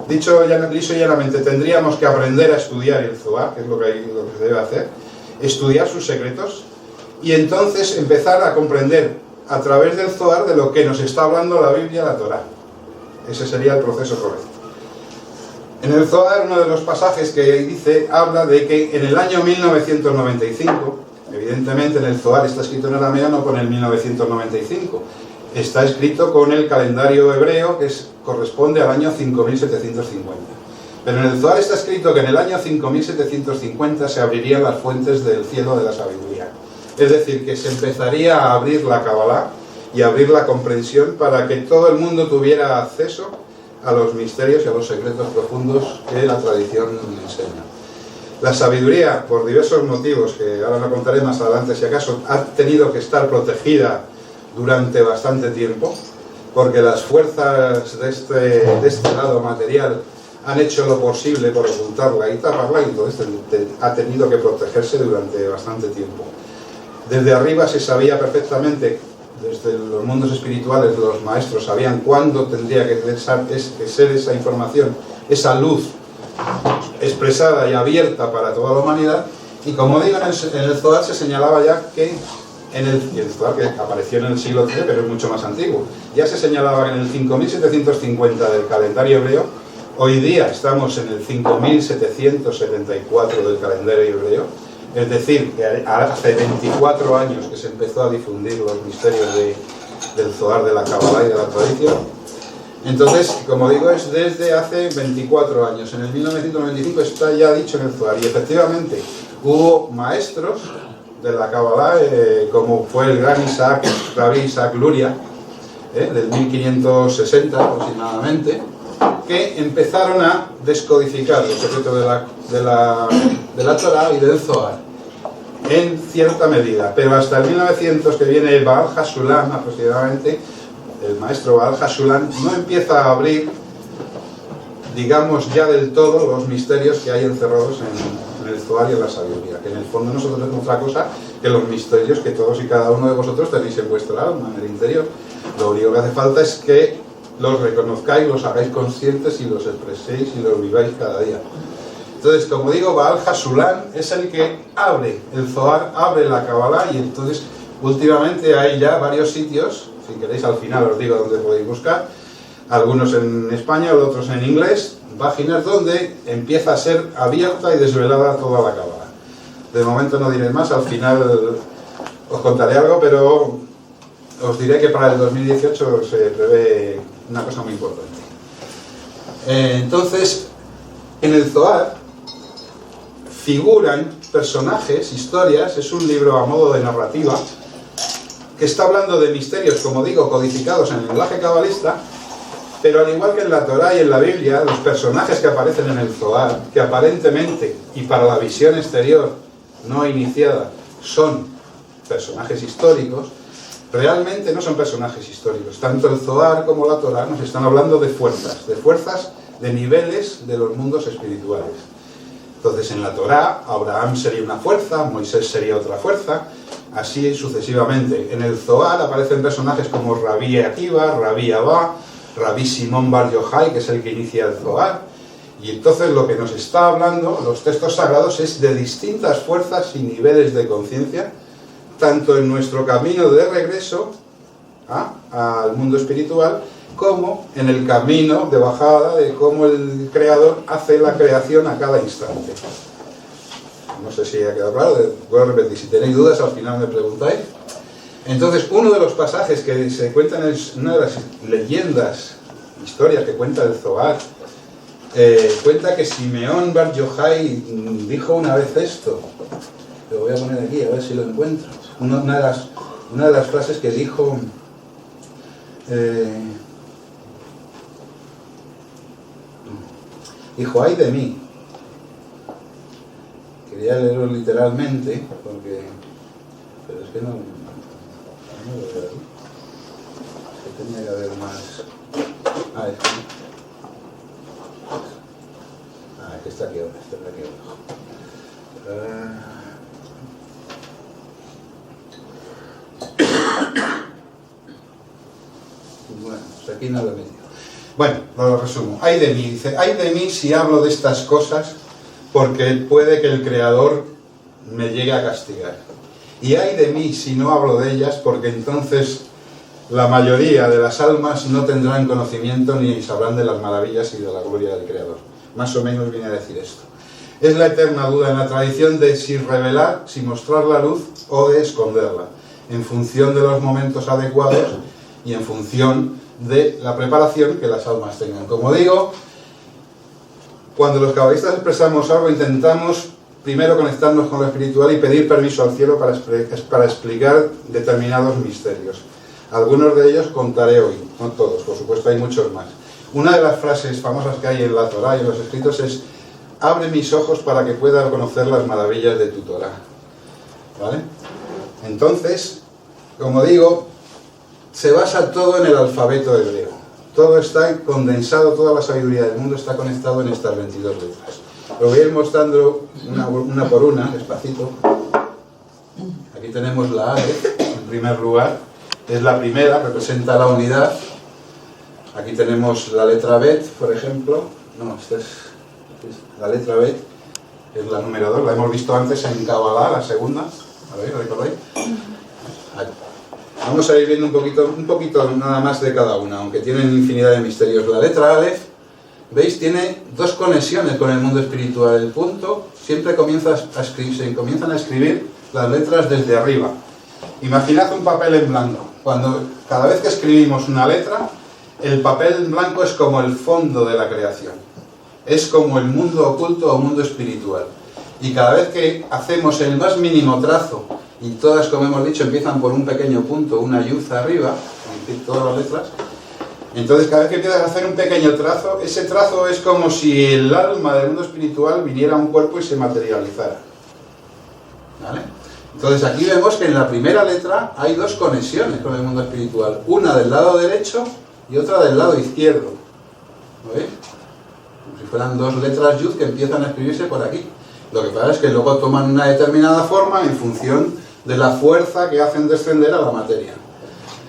dicho liso y llanamente, tendríamos que aprender a estudiar el Zohar, que es lo que se debe hacer, estudiar sus secretos y entonces empezar a comprender a través del Zohar de lo que nos está hablando la Biblia, la Torá. Ese sería el proceso correcto. En el Zohar, uno de los pasajes que dice, habla de que en el año 1995 Evidentemente en el Zohar está escrito en arameo, no con el 1995. Está escrito con el calendario hebreo que corresponde al año 5750. Pero en el Zohar está escrito que en el año 5750 se abrirían las fuentes del cielo de la sabiduría. Es decir, que se empezaría a abrir la Kabbalah y a abrir la comprensión para que todo el mundo tuviera acceso a los misterios y a los secretos profundos que la tradición enseña. La sabiduría, por diversos motivos, que ahora lo contaré más adelante si acaso, ha tenido que estar protegida durante bastante tiempo, porque las fuerzas de este lado material han hecho lo posible por ocultarla y taparla, y entonces ha tenido que protegerse durante bastante tiempo. Desde arriba se sabía perfectamente, desde los mundos espirituales los maestros sabían cuándo tendría que ser esa información, esa luz expresada y abierta para toda la humanidad, y como digo, en el Zohar se señalaba ya que el Zohar que apareció en el siglo XIII, pero es mucho más antiguo, ya se señalaba que en el 5750 del calendario hebreo, hoy día estamos en el 5774 del calendario hebreo, es decir, que hace 24 años que se empezó a difundir los misterios del Zohar, de la Kabbalah y de la tradición. Entonces, como digo, es desde hace 24 años. En el 1995 está ya dicho en el Zohar, y efectivamente hubo maestros de la Kabbalah, como fue el gran Rabbi Isaac Luria, del 1560 aproximadamente, que empezaron a descodificar los secretos de la Torah y del Zohar en cierta medida, pero hasta el 1900 que viene Baal Hashulam aproximadamente, el maestro Baal Hashulam no empieza a abrir, digamos, ya del todo los misterios que hay encerrados en el Zohar y en la sabiduría, que en el fondo nosotros no es otra cosa que los misterios que todos y cada uno de vosotros tenéis en vuestra alma, en el interior. Lo único que hace falta es que los reconozcáis, los hagáis conscientes y los expreséis y los viváis cada día. Entonces, como digo, Baal Hashulam es el que abre el Zohar, abre la Kabbalah, y entonces últimamente hay ya varios sitios, si queréis al final os digo dónde podéis buscar, algunos en español, otros en inglés, páginas donde empieza a ser abierta y desvelada toda la Kabbalah. De momento no diré más, al final os contaré algo, pero os diré que para el 2018 se prevé una cosa muy importante. Entonces, en el Zohar figuran personajes, historias, es un libro a modo de narrativa, que está hablando de misterios, como digo, codificados en el lenguaje cabalista, pero al igual que en la Torá y en la Biblia, los personajes que aparecen en el Zohar, que aparentemente, y para la visión exterior no iniciada, son personajes históricos, realmente no son personajes históricos. Tanto el Zohar como la Torá nos están hablando de fuerzas de niveles de los mundos espirituales. Entonces en la Torá, Abraham sería una fuerza, Moisés sería otra fuerza, así sucesivamente. En el Zohar aparecen personajes como Rabí Akiva, Rabí Abba, Rabí Simón Bar Yochai, que es el que inicia el Zohar. Y entonces lo que nos está hablando los textos sagrados es de distintas fuerzas y niveles de conciencia, tanto en nuestro camino de regreso al mundo espiritual, como en el camino de bajada de cómo el Creador hace la creación a cada instante. No sé si ha quedado claro, voy a repetir, si tenéis dudas al final me preguntáis. Entonces, uno de los pasajes que se cuentan es una de las leyendas, historias que cuenta el Zohar, cuenta que Simeón Bar Yochai dijo una vez esto. Lo voy a poner aquí, a ver si lo encuentro. Una de las frases que dijo... dijo, ay de mí. Quería leerlo literalmente, porque... pero es que no lo veo aquí. Es que tenía que haber más... es que está aquí abajo, está aquí abajo. Bueno, pues aquí no lo he metido. Bueno, lo resumo. Ay de mí, dice, ay de mí si hablo de estas cosas, porque puede que el Creador me llegue a castigar. Y ay de mí si no hablo de ellas, porque entonces la mayoría de las almas no tendrán conocimiento ni sabrán de las maravillas y de la gloria del Creador. Más o menos viene a decir esto. Es la eterna duda en la tradición de si revelar, si mostrar la luz o de esconderla, en función de los momentos adecuados y en función de la preparación que las almas tengan. Como digo, cuando los cabalistas expresamos algo, intentamos primero conectarnos con lo espiritual y pedir permiso al cielo para explicar determinados misterios. Algunos de ellos contaré hoy, no todos, por supuesto hay muchos más. Una de las frases famosas que hay en la Torá y en los escritos es: abre mis ojos para que pueda conocer las maravillas de tu Torá. ¿Vale? Entonces, como digo, se basa todo en el alfabeto hebreo. Todo está condensado, toda la sabiduría del mundo está conectado en estas 22 letras. Lo voy a ir mostrando una por una, despacito. Aquí tenemos la Aleph, en primer lugar. Es la primera, representa la unidad. Aquí tenemos la letra Bet, por ejemplo. No, esta es la letra Bet, es la número 2. La hemos visto antes en Kabbalah, la segunda. A ver, ¿recordáis? Vamos a ir viendo un poquito nada más de cada una, aunque tienen infinidad de misterios. La letra Aleph, ¿veis? Tiene dos conexiones con el mundo espiritual. El punto siempre comienzan a escribir las letras desde arriba. Imaginad un papel en blanco. Cada vez que escribimos una letra, el papel en blanco es como el fondo de la creación. Es como el mundo oculto o mundo espiritual. Y cada vez que hacemos el más mínimo trazo, y todas, como hemos dicho, empiezan por un pequeño punto, una yuz arriba, es decir, todas las letras, entonces cada vez que empiezas a hacer un pequeño trazo, ese trazo es como si el alma del mundo espiritual viniera a un cuerpo y se materializara. ¿Vale? Entonces aquí vemos que en la primera letra hay dos conexiones con el mundo espiritual, una del lado derecho y otra del lado izquierdo. ¿Lo veis? Como si fueran dos letras yud que empiezan a escribirse por aquí. Lo que pasa es que luego toman una determinada forma en función de la fuerza que hacen descender a la materia.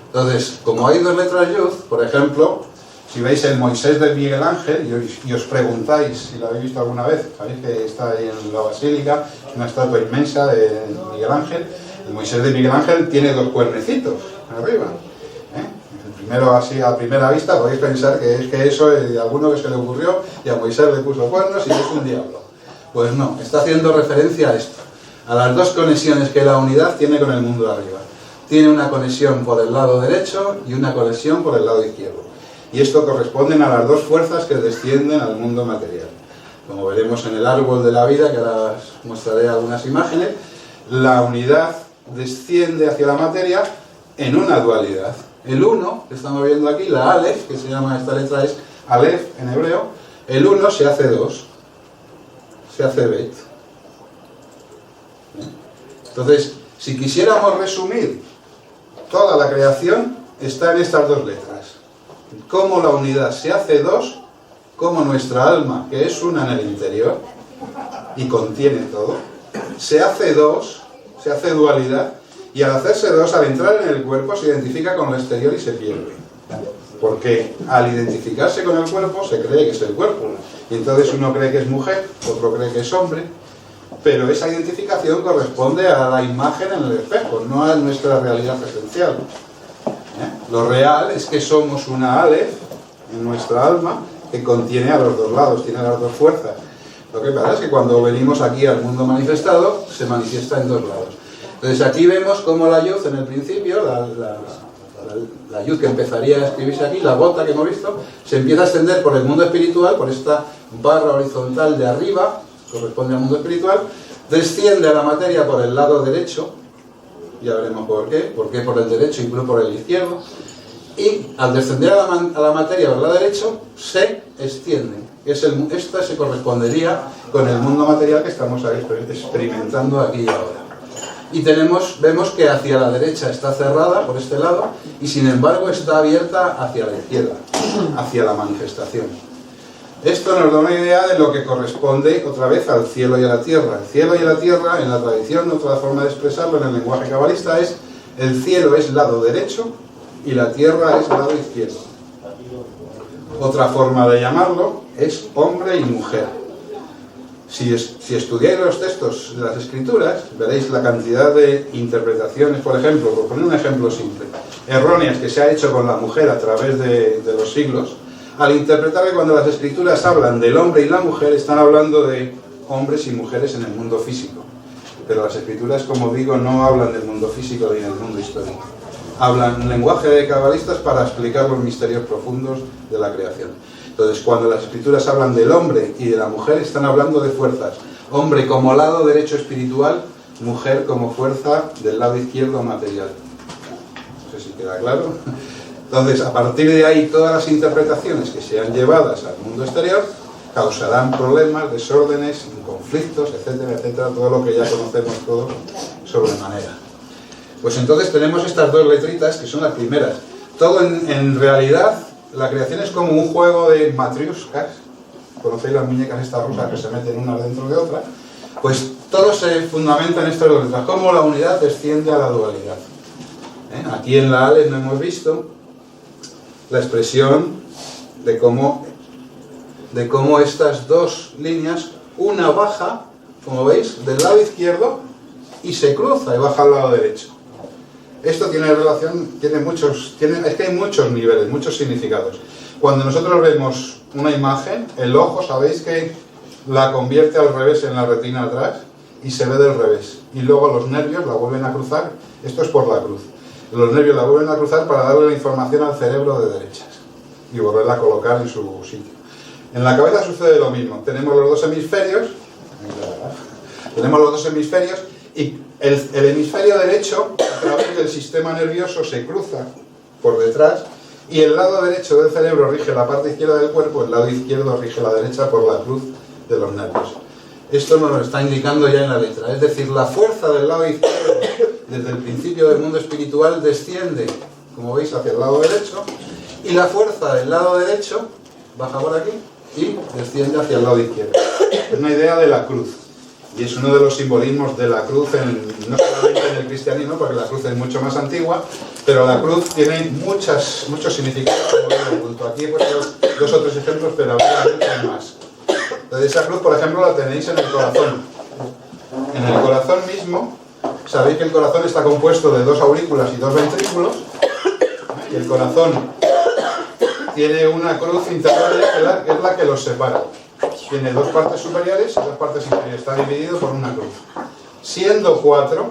Entonces, como hay dos letras yud, por ejemplo, si veis el Moisés de Miguel Ángel y os preguntáis si lo habéis visto alguna vez, sabéis que está ahí en la basílica, una estatua inmensa de Miguel Ángel. El Moisés de Miguel Ángel tiene dos cuernecitos arriba. El primero, así a primera vista, podéis pensar que es que eso es de alguno que se le ocurrió y a Moisés le puso cuernos y es un diablo. Pues no, está haciendo referencia a esto, a las dos conexiones que la unidad tiene con el mundo de arriba. Tiene una conexión por el lado derecho y una conexión por el lado izquierdo. Y esto corresponden a las dos fuerzas que descienden al mundo material. Como veremos en el árbol de la vida, que ahora os mostraré algunas imágenes, la unidad desciende hacia la materia en una dualidad. El uno, que estamos viendo aquí, la Aleph, que se llama, esta letra es Aleph en hebreo, el uno se hace dos. Se hace Bet. Entonces, si quisiéramos resumir toda la creación, está en estas dos letras. Cómo la unidad se hace dos, cómo nuestra alma, que es una en el interior y contiene todo, se hace dos, se hace dualidad, y al hacerse dos, al entrar en el cuerpo, se identifica con lo exterior y se pierde. Porque al identificarse con el cuerpo, se cree que es el cuerpo. Y entonces uno cree que es mujer, otro cree que es hombre, pero esa identificación corresponde a la imagen en el espejo, no a nuestra realidad esencial. Lo real es que somos una Aleph en nuestra alma que contiene a los dos lados, tiene las dos fuerzas. Lo que pasa es que cuando venimos aquí al mundo manifestado, se manifiesta en dos lados. Entonces aquí vemos cómo la yuz en el principio, la yud que empezaría a escribirse aquí, la gota que hemos visto, se empieza a extender por el mundo espiritual, por esta barra horizontal de arriba, corresponde al mundo espiritual, desciende a la materia por el lado derecho, ya veremos por qué por el derecho y no por el izquierdo, y al descender a la materia por el lado derecho, se extiende. Esta se correspondería con el mundo material que estamos experimentando aquí y ahora. Y vemos que hacia la derecha está cerrada por este lado y sin embargo está abierta hacia la izquierda, hacia la manifestación. Esto nos da una idea de lo que corresponde otra vez al cielo y a la tierra. El cielo y la tierra, en la tradición, otra forma de expresarlo en el lenguaje cabalista es: el cielo es lado derecho y la tierra es lado izquierdo. Otra forma de llamarlo es hombre y mujer. Si estudiáis los textos de las escrituras, veréis la cantidad de interpretaciones, por ejemplo, por poner un ejemplo simple, erróneas que se ha hecho con la mujer a través de los siglos, al interpretar que cuando las escrituras hablan del hombre y la mujer, están hablando de hombres y mujeres en el mundo físico. Pero las escrituras, como digo, no hablan del mundo físico ni del mundo histórico. Hablan lenguaje de cabalistas para explicar los misterios profundos de la creación. Entonces, cuando las escrituras hablan del hombre y de la mujer, están hablando de fuerzas. Hombre como lado derecho espiritual, mujer como fuerza del lado izquierdo material. No sé si queda claro. Entonces, a partir de ahí, todas las interpretaciones que sean llevadas al mundo exterior causarán problemas, desórdenes, conflictos, etcétera, etcétera, todo lo que ya conocemos todos sobremanera. Pues entonces tenemos estas dos letritas que son las primeras. Todo en realidad, la creación es como un juego de matriuscas. ¿Conocéis las muñecas estas rusas que se meten una dentro de otra? Pues todo se fundamenta en estas dos letras, cómo la unidad desciende a la dualidad. Aquí en la Aleph no hemos visto la expresión de cómo estas dos líneas, una baja, como veis, del lado izquierdo y se cruza y baja al lado derecho. Esto tiene relación, es que hay muchos niveles, muchos significados. Cuando nosotros vemos una imagen, el ojo, sabéis que la convierte al revés en la retina atrás y se ve del revés. Y luego los nervios la vuelven a cruzar, esto es por la cruz. Los nervios la vuelven a cruzar para darle la información al cerebro de derechas y volverla a colocar en su sitio. En la cabeza sucede lo mismo. Tenemos los dos hemisferios y el hemisferio derecho, a través del sistema nervioso, se cruza por detrás y el lado derecho del cerebro rige la parte izquierda del cuerpo, el lado izquierdo rige la derecha por la cruz de los nervios. Esto nos lo está indicando ya en la letra. Es decir, la fuerza del lado izquierdo, desde el principio del mundo espiritual, desciende, como veis, hacia el lado derecho, y la fuerza del lado derecho baja por aquí y desciende hacia el lado izquierdo. Es una idea de la cruz. Y es uno de los simbolismos de la cruz, no solamente en el cristianismo, porque la cruz es mucho más antigua, pero la cruz tiene muchos significados. Aquí he puesto 2 o 3 ejemplos, pero habrá muchos más. Entonces, esa cruz, por ejemplo, la tenéis en el corazón. En el corazón mismo, sabéis que el corazón está compuesto de 2 aurículas y 2 ventrículos, y el corazón tiene una cruz intermedia que es la que los separa. Tiene 2 partes superiores y 2 partes inferiores. Está dividido por una cruz. Siendo 4,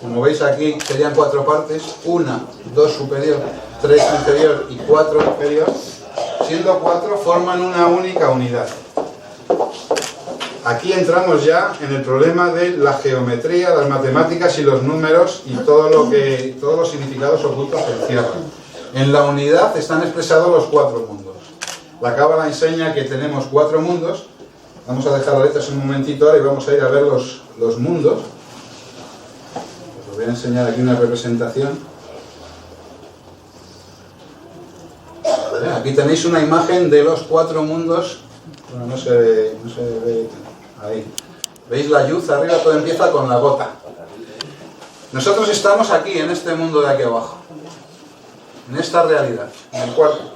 como veis aquí, serían 4 partes. 1, 2 superior, 3 inferior y 4 inferior. Siendo 4, forman una única unidad. Aquí entramos ya en el problema de la geometría, las matemáticas y los números y todos los significados ocultos que encierran. En la unidad están expresados los 4 mundos. La Cábala enseña que tenemos 4 mundos. Vamos a dejar las letras un momentito ahora y vamos a ir a ver los mundos. Os voy a enseñar aquí una representación. Aquí tenéis una imagen de los 4 mundos. Bueno, no se ve ahí. ¿Veis la luz arriba? Todo empieza con la gota. Nosotros estamos aquí, en este mundo de aquí abajo. En esta realidad, en el cuarto.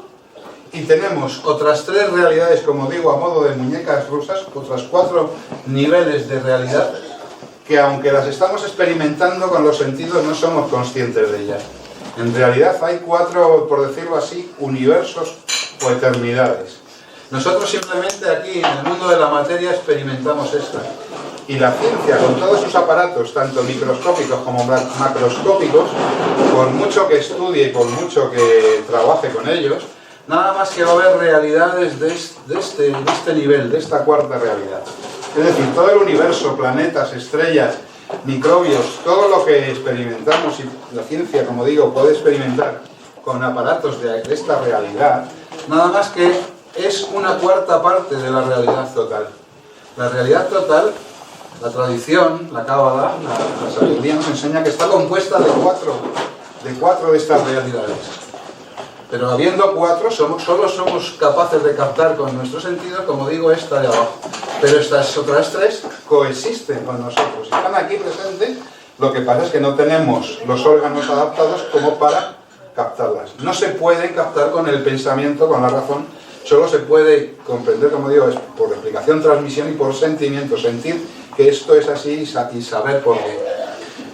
Y tenemos otras 3 realidades, como digo, a modo de muñecas rusas, otras 4 niveles de realidad, que aunque las estamos experimentando con los sentidos, no somos conscientes de ellas. En realidad hay 4, por decirlo así, universos o eternidades. Nosotros simplemente aquí, en el mundo de la materia, experimentamos esta. Y la ciencia, con todos sus aparatos, tanto microscópicos como macroscópicos, por mucho que estudie y por mucho que trabaje con ellos, nada más que va a haber realidades de este nivel, de esta cuarta realidad. Es decir, todo el universo, planetas, estrellas, microbios, todo lo que experimentamos y la ciencia, como digo, puede experimentar con aparatos de esta realidad, nada más que es una cuarta parte de la realidad total. La realidad total, la tradición, la Cábala, la sabiduría nos enseña que está compuesta de cuatro de estas realidades. Pero habiendo 4, solo somos capaces de captar con nuestros sentidos, como digo, esta de abajo. Pero estas otras 3 coexisten con nosotros. Están aquí presentes, lo que pasa es que no tenemos los órganos adaptados como para captarlas. No se pueden captar con el pensamiento, con la razón, solo se puede comprender, como digo, es por explicación, transmisión y por sentimiento, sentir que esto es así y saber por qué.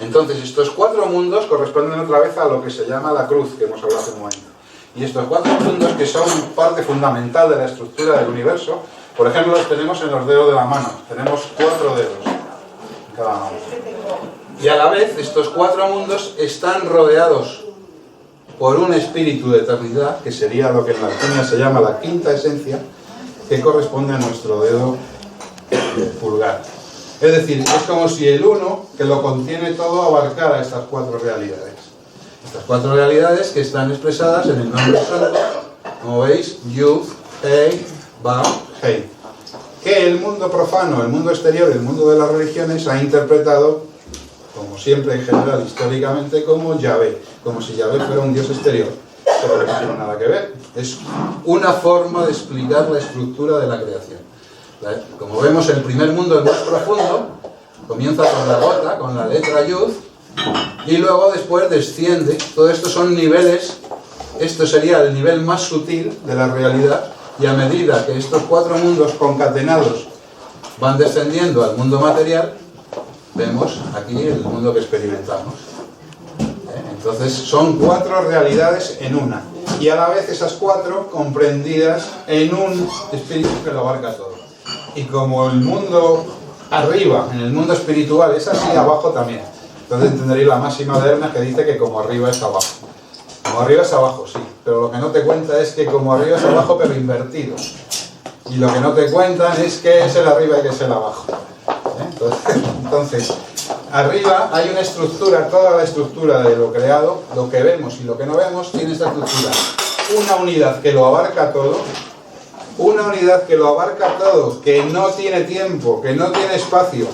Entonces, estos 4 mundos corresponden otra vez a lo que se llama la cruz, que hemos hablado hace un momento. Y estos 4 mundos, que son parte fundamental de la estructura del universo, Por ejemplo, los tenemos en los dedos de la mano. Tenemos 4 dedos en cada mano. Y a la vez, estos 4 mundos están rodeados por un espíritu de eternidad, que sería lo que en la alquimia se llama la quinta esencia, que corresponde a nuestro dedo pulgar. Es decir, es como si el uno, que lo contiene todo, abarcara estas 4 realidades. Estas 4 realidades que están expresadas en el nombre santo, como veis, Yud, Hei, Vav, Hei. Que el mundo profano, el mundo exterior, el mundo de las religiones ha interpretado, como siempre en general históricamente, como Yahvé, como si Yahvé fuera un dios exterior, pero que no tiene nada que ver. Es una forma de explicar la estructura de la creación. Como vemos, el primer mundo, el más profundo, comienza con la gota, con la letra Yud, y luego después desciende. Todo esto son niveles. Esto sería el nivel más sutil de la realidad, y a medida que estos 4 mundos concatenados van descendiendo al mundo material, vemos aquí el mundo que experimentamos. Entonces son 4 realidades en una, y a la vez esas 4 comprendidas en un espíritu que lo abarca todo. Y como el mundo arriba, en el mundo espiritual es así, abajo también. Entonces entenderéis la máxima de Hermes, que dice que como arriba es abajo. Como arriba es abajo, sí, pero lo que no te cuenta es que como arriba es abajo, pero invertido. Y lo que no te cuentan es que es el arriba y que es el abajo. Entonces, arriba hay una estructura, toda la estructura de lo creado, lo que vemos y lo que no vemos, tiene esta estructura. Una unidad que lo abarca todo, una unidad que lo abarca todo, que no tiene tiempo, que no tiene espacio,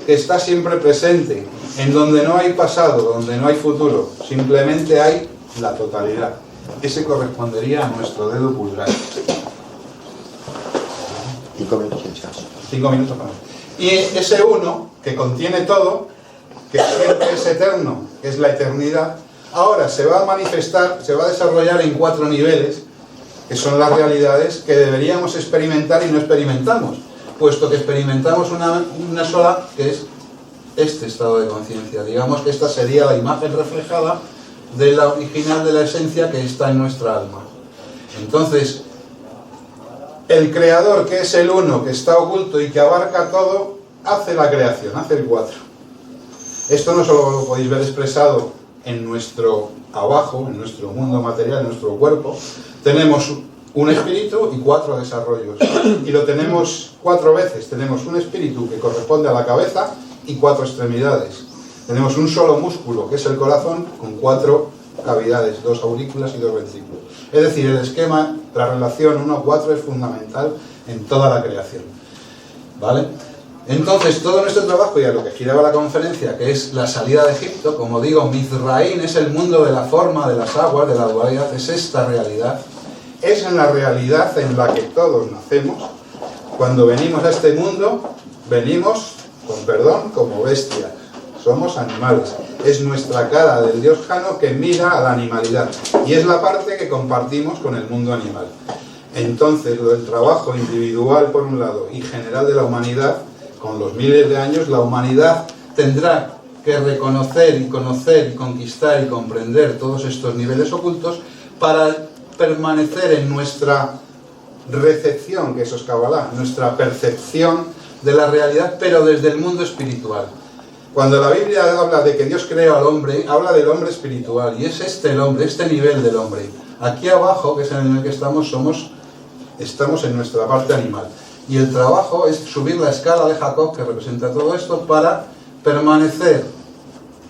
que está siempre presente, en donde no hay pasado, donde no hay futuro, simplemente hay la totalidad. Ese correspondería a nuestro dedo pulgar. 5 minutos. 5 minutos más. Y ese uno, que contiene todo, que siempre es eterno, que es la eternidad, ahora se va a manifestar, se va a desarrollar en 4 niveles, que son las realidades que deberíamos experimentar y no experimentamos, puesto que experimentamos una sola, que es este estado de conciencia. Digamos que esta sería la imagen reflejada de la original de la esencia que está en nuestra alma. Entonces, el creador, que es el uno, que está oculto y que abarca todo, hace la creación, hace el 4. Esto no solo lo podéis ver expresado en nuestro abajo, en nuestro mundo material, en nuestro cuerpo. Tenemos un espíritu y 4 desarrollos. Y lo tenemos 4 veces. Tenemos un espíritu que corresponde a la cabeza y 4 extremidades. Tenemos un solo músculo, que es el corazón, con 4 cavidades, 2 aurículas y 2 ventrículos. Es decir, el esquema, la relación 1-4 es fundamental en toda la creación. ¿Vale? Entonces, todo nuestro trabajo, y a lo que giraba la conferencia, que es la salida de Egipto, como digo, Mizraín es el mundo de la forma, de las aguas, de la dualidad, es esta realidad. Es en la realidad en la que todos nacemos. Cuando venimos a este mundo, venimos, con perdón, como bestias. Somos animales. Es nuestra cara del Dios Jano que mira a la animalidad. Y es la parte que compartimos con el mundo animal. Entonces, lo del trabajo individual, por un lado, y general de la humanidad, con los miles de años, la humanidad tendrá que reconocer y conocer y conquistar y comprender todos estos niveles ocultos para permanecer en nuestra recepción, que eso es Kabbalah, nuestra percepción de la realidad, pero desde el mundo espiritual. Cuando la Biblia habla de que Dios creó al hombre, habla del hombre espiritual, y es este el hombre, este nivel del hombre. Aquí abajo, que es en el nivel que estamos en nuestra parte animal. Y el trabajo es subir la escala de Jacob, que representa todo esto, para permanecer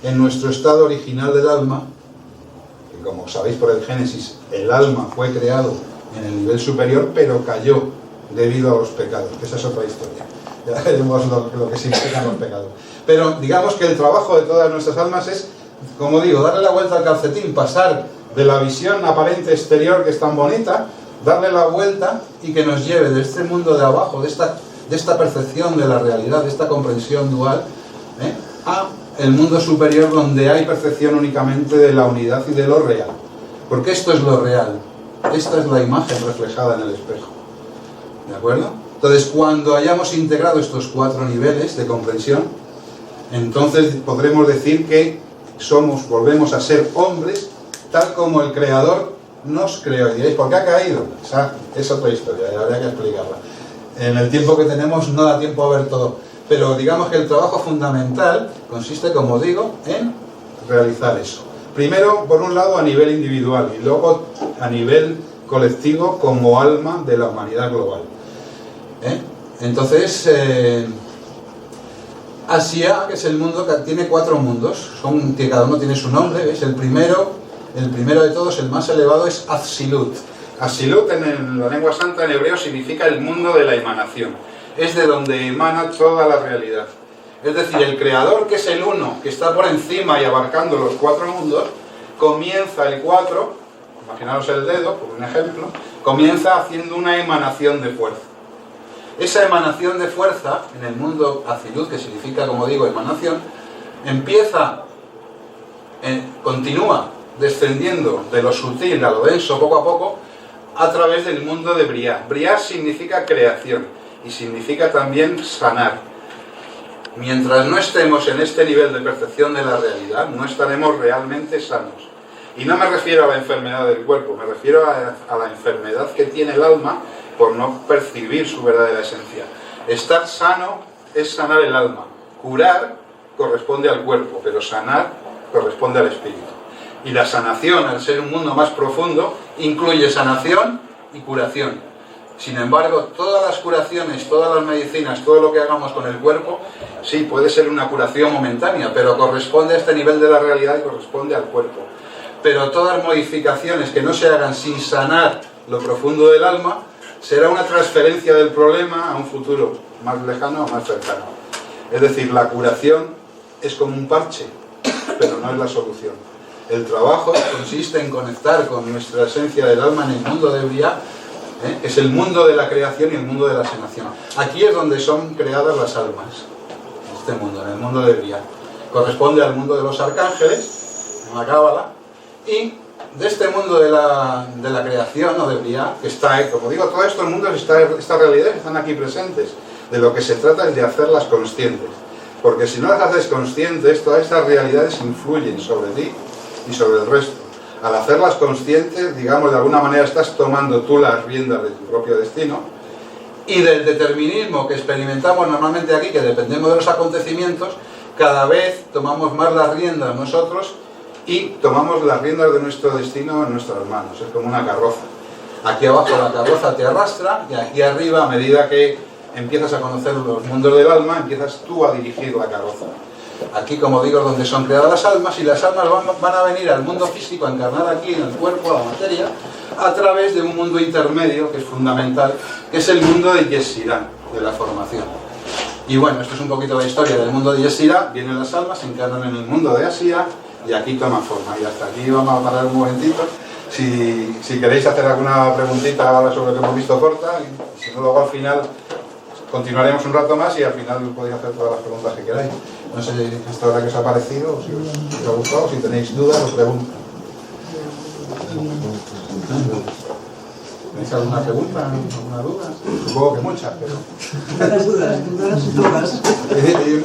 en nuestro estado original del alma, que como sabéis por el Génesis, el alma fue creado en el nivel superior, pero cayó debido a los pecados, que esa es otra historia. Ya veremos lo que significan los pecados. Pero digamos que el trabajo de todas nuestras almas es, como digo, darle la vuelta al calcetín, pasar de la visión aparente exterior, que es tan bonita, darle la vuelta y que nos lleve de este mundo de abajo, de esta percepción de la realidad, de esta comprensión dual, a el mundo superior, donde hay percepción únicamente de la unidad y de lo real. Porque esto es lo real. Esta es la imagen reflejada en el espejo. ¿De acuerdo? Entonces, cuando hayamos integrado estos 4 niveles de comprensión, entonces podremos decir que volvemos a ser hombres, tal como el Creador nos creó. Y diréis, ¿por qué ha caído? Esa es otra historia, y habría que explicarla. En el tiempo que tenemos no da tiempo a ver todo, pero digamos que el trabajo fundamental consiste, como digo, en realizar eso. Primero, por un lado, a nivel individual y luego a nivel colectivo como alma de la humanidad global. Entonces, Asia, que es el mundo que tiene 4 mundos, que cada uno tiene su nombre, ¿veis? El primero de todos, el más elevado, es Atzilut. Atzilut en la lengua santa, en hebreo, significa el mundo de la emanación. Es de donde emana toda la realidad. Es decir, el creador, que es el uno, que está por encima y abarcando los 4 mundos, comienza el 4, imaginaros el dedo, por un ejemplo, comienza haciendo una emanación de fuerza. Esa emanación de fuerza, en el mundo Atzilut, que significa, como digo, emanación, continúa descendiendo de lo sutil a lo denso poco a poco, a través del mundo de Briá. Briá significa creación y significa también sanar. Mientras no estemos en este nivel de percepción de la realidad, no estaremos realmente sanos. Y no me refiero a la enfermedad del cuerpo, me refiero a la enfermedad que tiene el alma por no percibir su verdadera esencia. Estar sano es sanar el alma. Curar corresponde al cuerpo, pero sanar corresponde al espíritu. Y la sanación, al ser un mundo más profundo, incluye sanación y curación. Sin embargo, todas las curaciones, todas las medicinas, todo lo que hagamos con el cuerpo, sí, puede ser una curación momentánea, pero corresponde a este nivel de la realidad y corresponde al cuerpo. Pero todas modificaciones que no se hagan sin sanar lo profundo del alma, será una transferencia del problema a un futuro más lejano o más cercano. Es decir, la curación es como un parche, pero no es la solución. El trabajo consiste en conectar con nuestra esencia del alma en el mundo de Briá, es el mundo de la creación y el mundo de la sanación. Aquí es donde son creadas las almas, en este mundo, en el mundo de Briá. Corresponde al mundo de los arcángeles, en la Cábala, y de este mundo de la creación o de Briá, que está, como digo, todos estos mundos, estas realidades están aquí presentes. De lo que se trata es de hacerlas conscientes. Porque si no las haces conscientes, todas estas realidades influyen sobre ti y sobre el resto. Al hacerlas conscientes, digamos, de alguna manera estás tomando tú las riendas de tu propio destino, y del determinismo que experimentamos normalmente aquí, que dependemos de los acontecimientos, cada vez tomamos más las riendas nosotros y tomamos las riendas de nuestro destino en nuestras manos. Es como una carroza. Aquí abajo la carroza te arrastra y aquí arriba, a medida que empiezas a conocer los mundos del alma, empiezas tú a dirigir la carroza. Aquí, como digo, es donde son creadas las almas, y las almas van a venir al mundo físico, a encarnar aquí en el cuerpo, a la materia, a través de un mundo intermedio que es fundamental, que es el mundo de Yeshirá, de la formación. Y bueno, esto es un poquito la historia del mundo de Yeshirá. Vienen las almas, se encarnan en el mundo de Asia y aquí toman forma. Y hasta aquí vamos a parar un momentito. Si queréis hacer alguna preguntita ahora sobre lo que hemos visto corta, y si no, luego al final continuaremos un rato más y al final podéis hacer todas las preguntas que queráis. No sé hasta ahora que os ha parecido, o si os ha gustado, si tenéis dudas, os pregunto. ¿Tenéis alguna pregunta, alguna duda? Supongo que muchas, pero... Las dudas todas.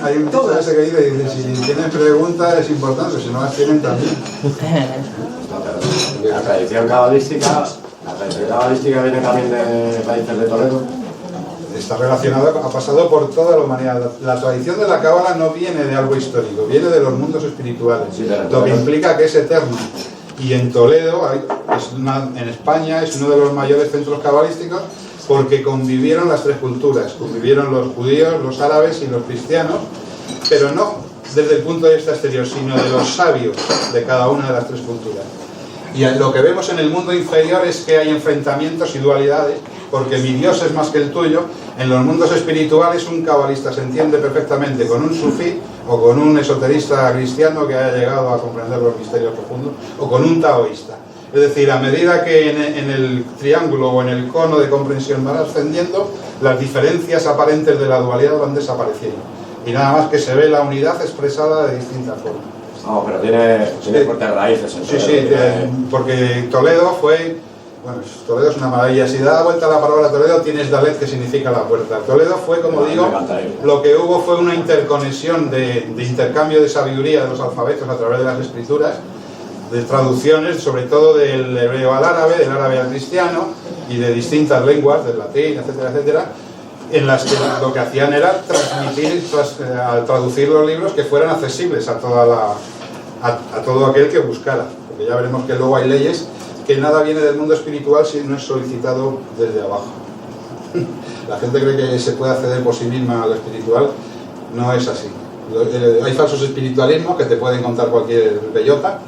Hay un dicho ese que dice, si tienen preguntas es importante, si no las tienen también. La tradición cabalística viene también de países de Toledo. Está relacionado, ha pasado por toda la humanidad. La tradición de la Cábala no viene de algo histórico, viene de los mundos espirituales, sí, lo que implica que es eterno. Y en Toledo, en España, es uno de los mayores centros cabalísticos porque convivieron las 3 culturas, convivieron los judíos, los árabes y los cristianos, pero no desde el punto de vista exterior, sino de los sabios de cada una de las 3 culturas. Y lo que vemos en el mundo inferior es que hay enfrentamientos y dualidades, porque mi Dios es más que el tuyo. En los mundos espirituales un cabalista se entiende perfectamente con un sufí o con un esoterista cristiano que haya llegado a comprender los misterios profundos, o con un taoísta. Es decir, a medida que en el triángulo o en el cono de comprensión van ascendiendo, las diferencias aparentes de la dualidad van desapareciendo. Y nada más que se ve la unidad expresada de distintas formas. No, pero tiene fuertes raíces en Toledo. Sí, porque Toledo fue... Bueno, Toledo es una maravilla. Si da vuelta la palabra Toledo, tienes Dalet, que significa la puerta. Toledo fue, como digo, lo que hubo fue una interconexión de intercambio de sabiduría de los alfabetos a través de las escrituras, de traducciones, sobre todo del hebreo al árabe, del árabe al cristiano, y de distintas lenguas, del latín, etcétera, etcétera, en las que lo que hacían era transmitir, al traducir los libros, que fueran accesibles a todo aquel que buscara. Porque ya veremos que luego hay leyes que nada viene del mundo espiritual si no es solicitado desde abajo. La gente cree que se puede acceder por sí misma a lo espiritual. No es así. Hay falsos espiritualismos que te pueden contar cualquier bellota,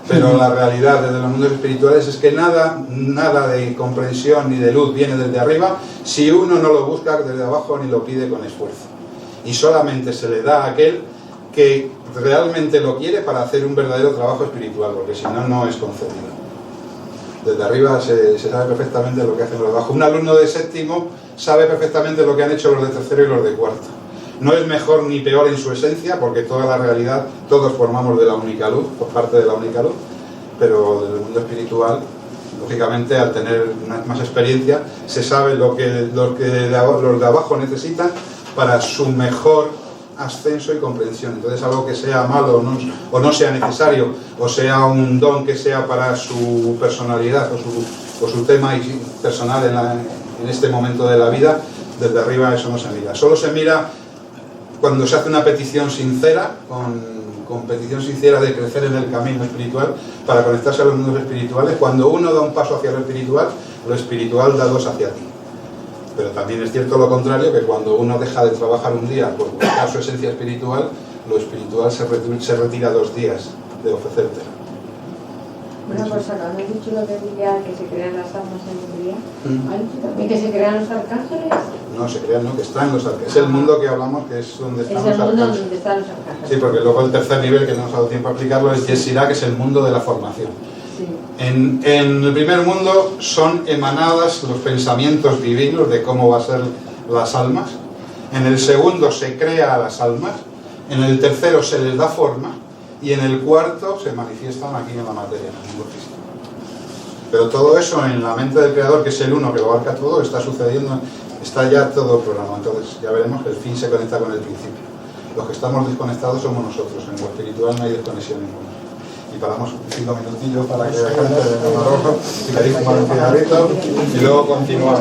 pero la realidad desde los mundos espirituales es que nada de comprensión ni de luz viene desde arriba si uno no lo busca desde abajo ni lo pide con esfuerzo. Y solamente se le da a aquel que realmente lo quiere para hacer un verdadero trabajo espiritual, porque si no, no es concedido. Desde arriba se sabe perfectamente lo que hacen los de abajo. Un alumno de séptimo sabe perfectamente lo que han hecho los de tercero y los de cuarto. No es mejor ni peor en su esencia, porque toda la realidad, todos formamos de la única luz, por parte de la única luz, pero desde el mundo espiritual, lógicamente, al tener más experiencia, se sabe lo que los de abajo necesitan para su mejor ascenso y comprensión. Entonces, algo que sea malo o no sea necesario, o sea un don que sea para su personalidad o su tema personal en este momento de la vida, desde arriba eso no se mira. Solo se mira cuando se hace una petición sincera, con petición sincera de crecer en el camino espiritual, para conectarse a los mundos espirituales. Cuando uno da un paso hacia lo espiritual da dos hacia ti. Pero también es cierto lo contrario, que cuando uno deja de trabajar un día por buscar su esencia espiritual, lo espiritual se retira 2 días de ofrecértelo. Una cosa, ¿no has dicho lo que decía que se crean las almas en un día? ¿Has dicho también que se crean los arcángeles? No, se crean, no, que están los arcángeles. Es el mundo que hablamos, que es donde están los arcángeles. Es el mundo donde están los arcángeles. Sí, porque luego el tercer nivel, que no nos ha dado tiempo a explicarlo, es Yeshirá, que es el mundo de la formación. Sí. En el primer mundo son emanadas los pensamientos divinos de cómo va a ser las almas. En el segundo se crea a las almas. En el tercero se les da forma. Y en el cuarto se manifiestan aquí en la materia, en el mundo físico. Pero todo eso en la mente del Creador, que es el uno que lo abarca todo, está sucediendo, está ya todo programado. Entonces ya veremos que el fin se conecta con el principio. Los que estamos desconectados somos nosotros. En lo espiritual no hay desconexión ninguna. Y paramos 5 minutillos para que la gente de Marroco, si queréis fumar un cigarrito, y luego continuamos.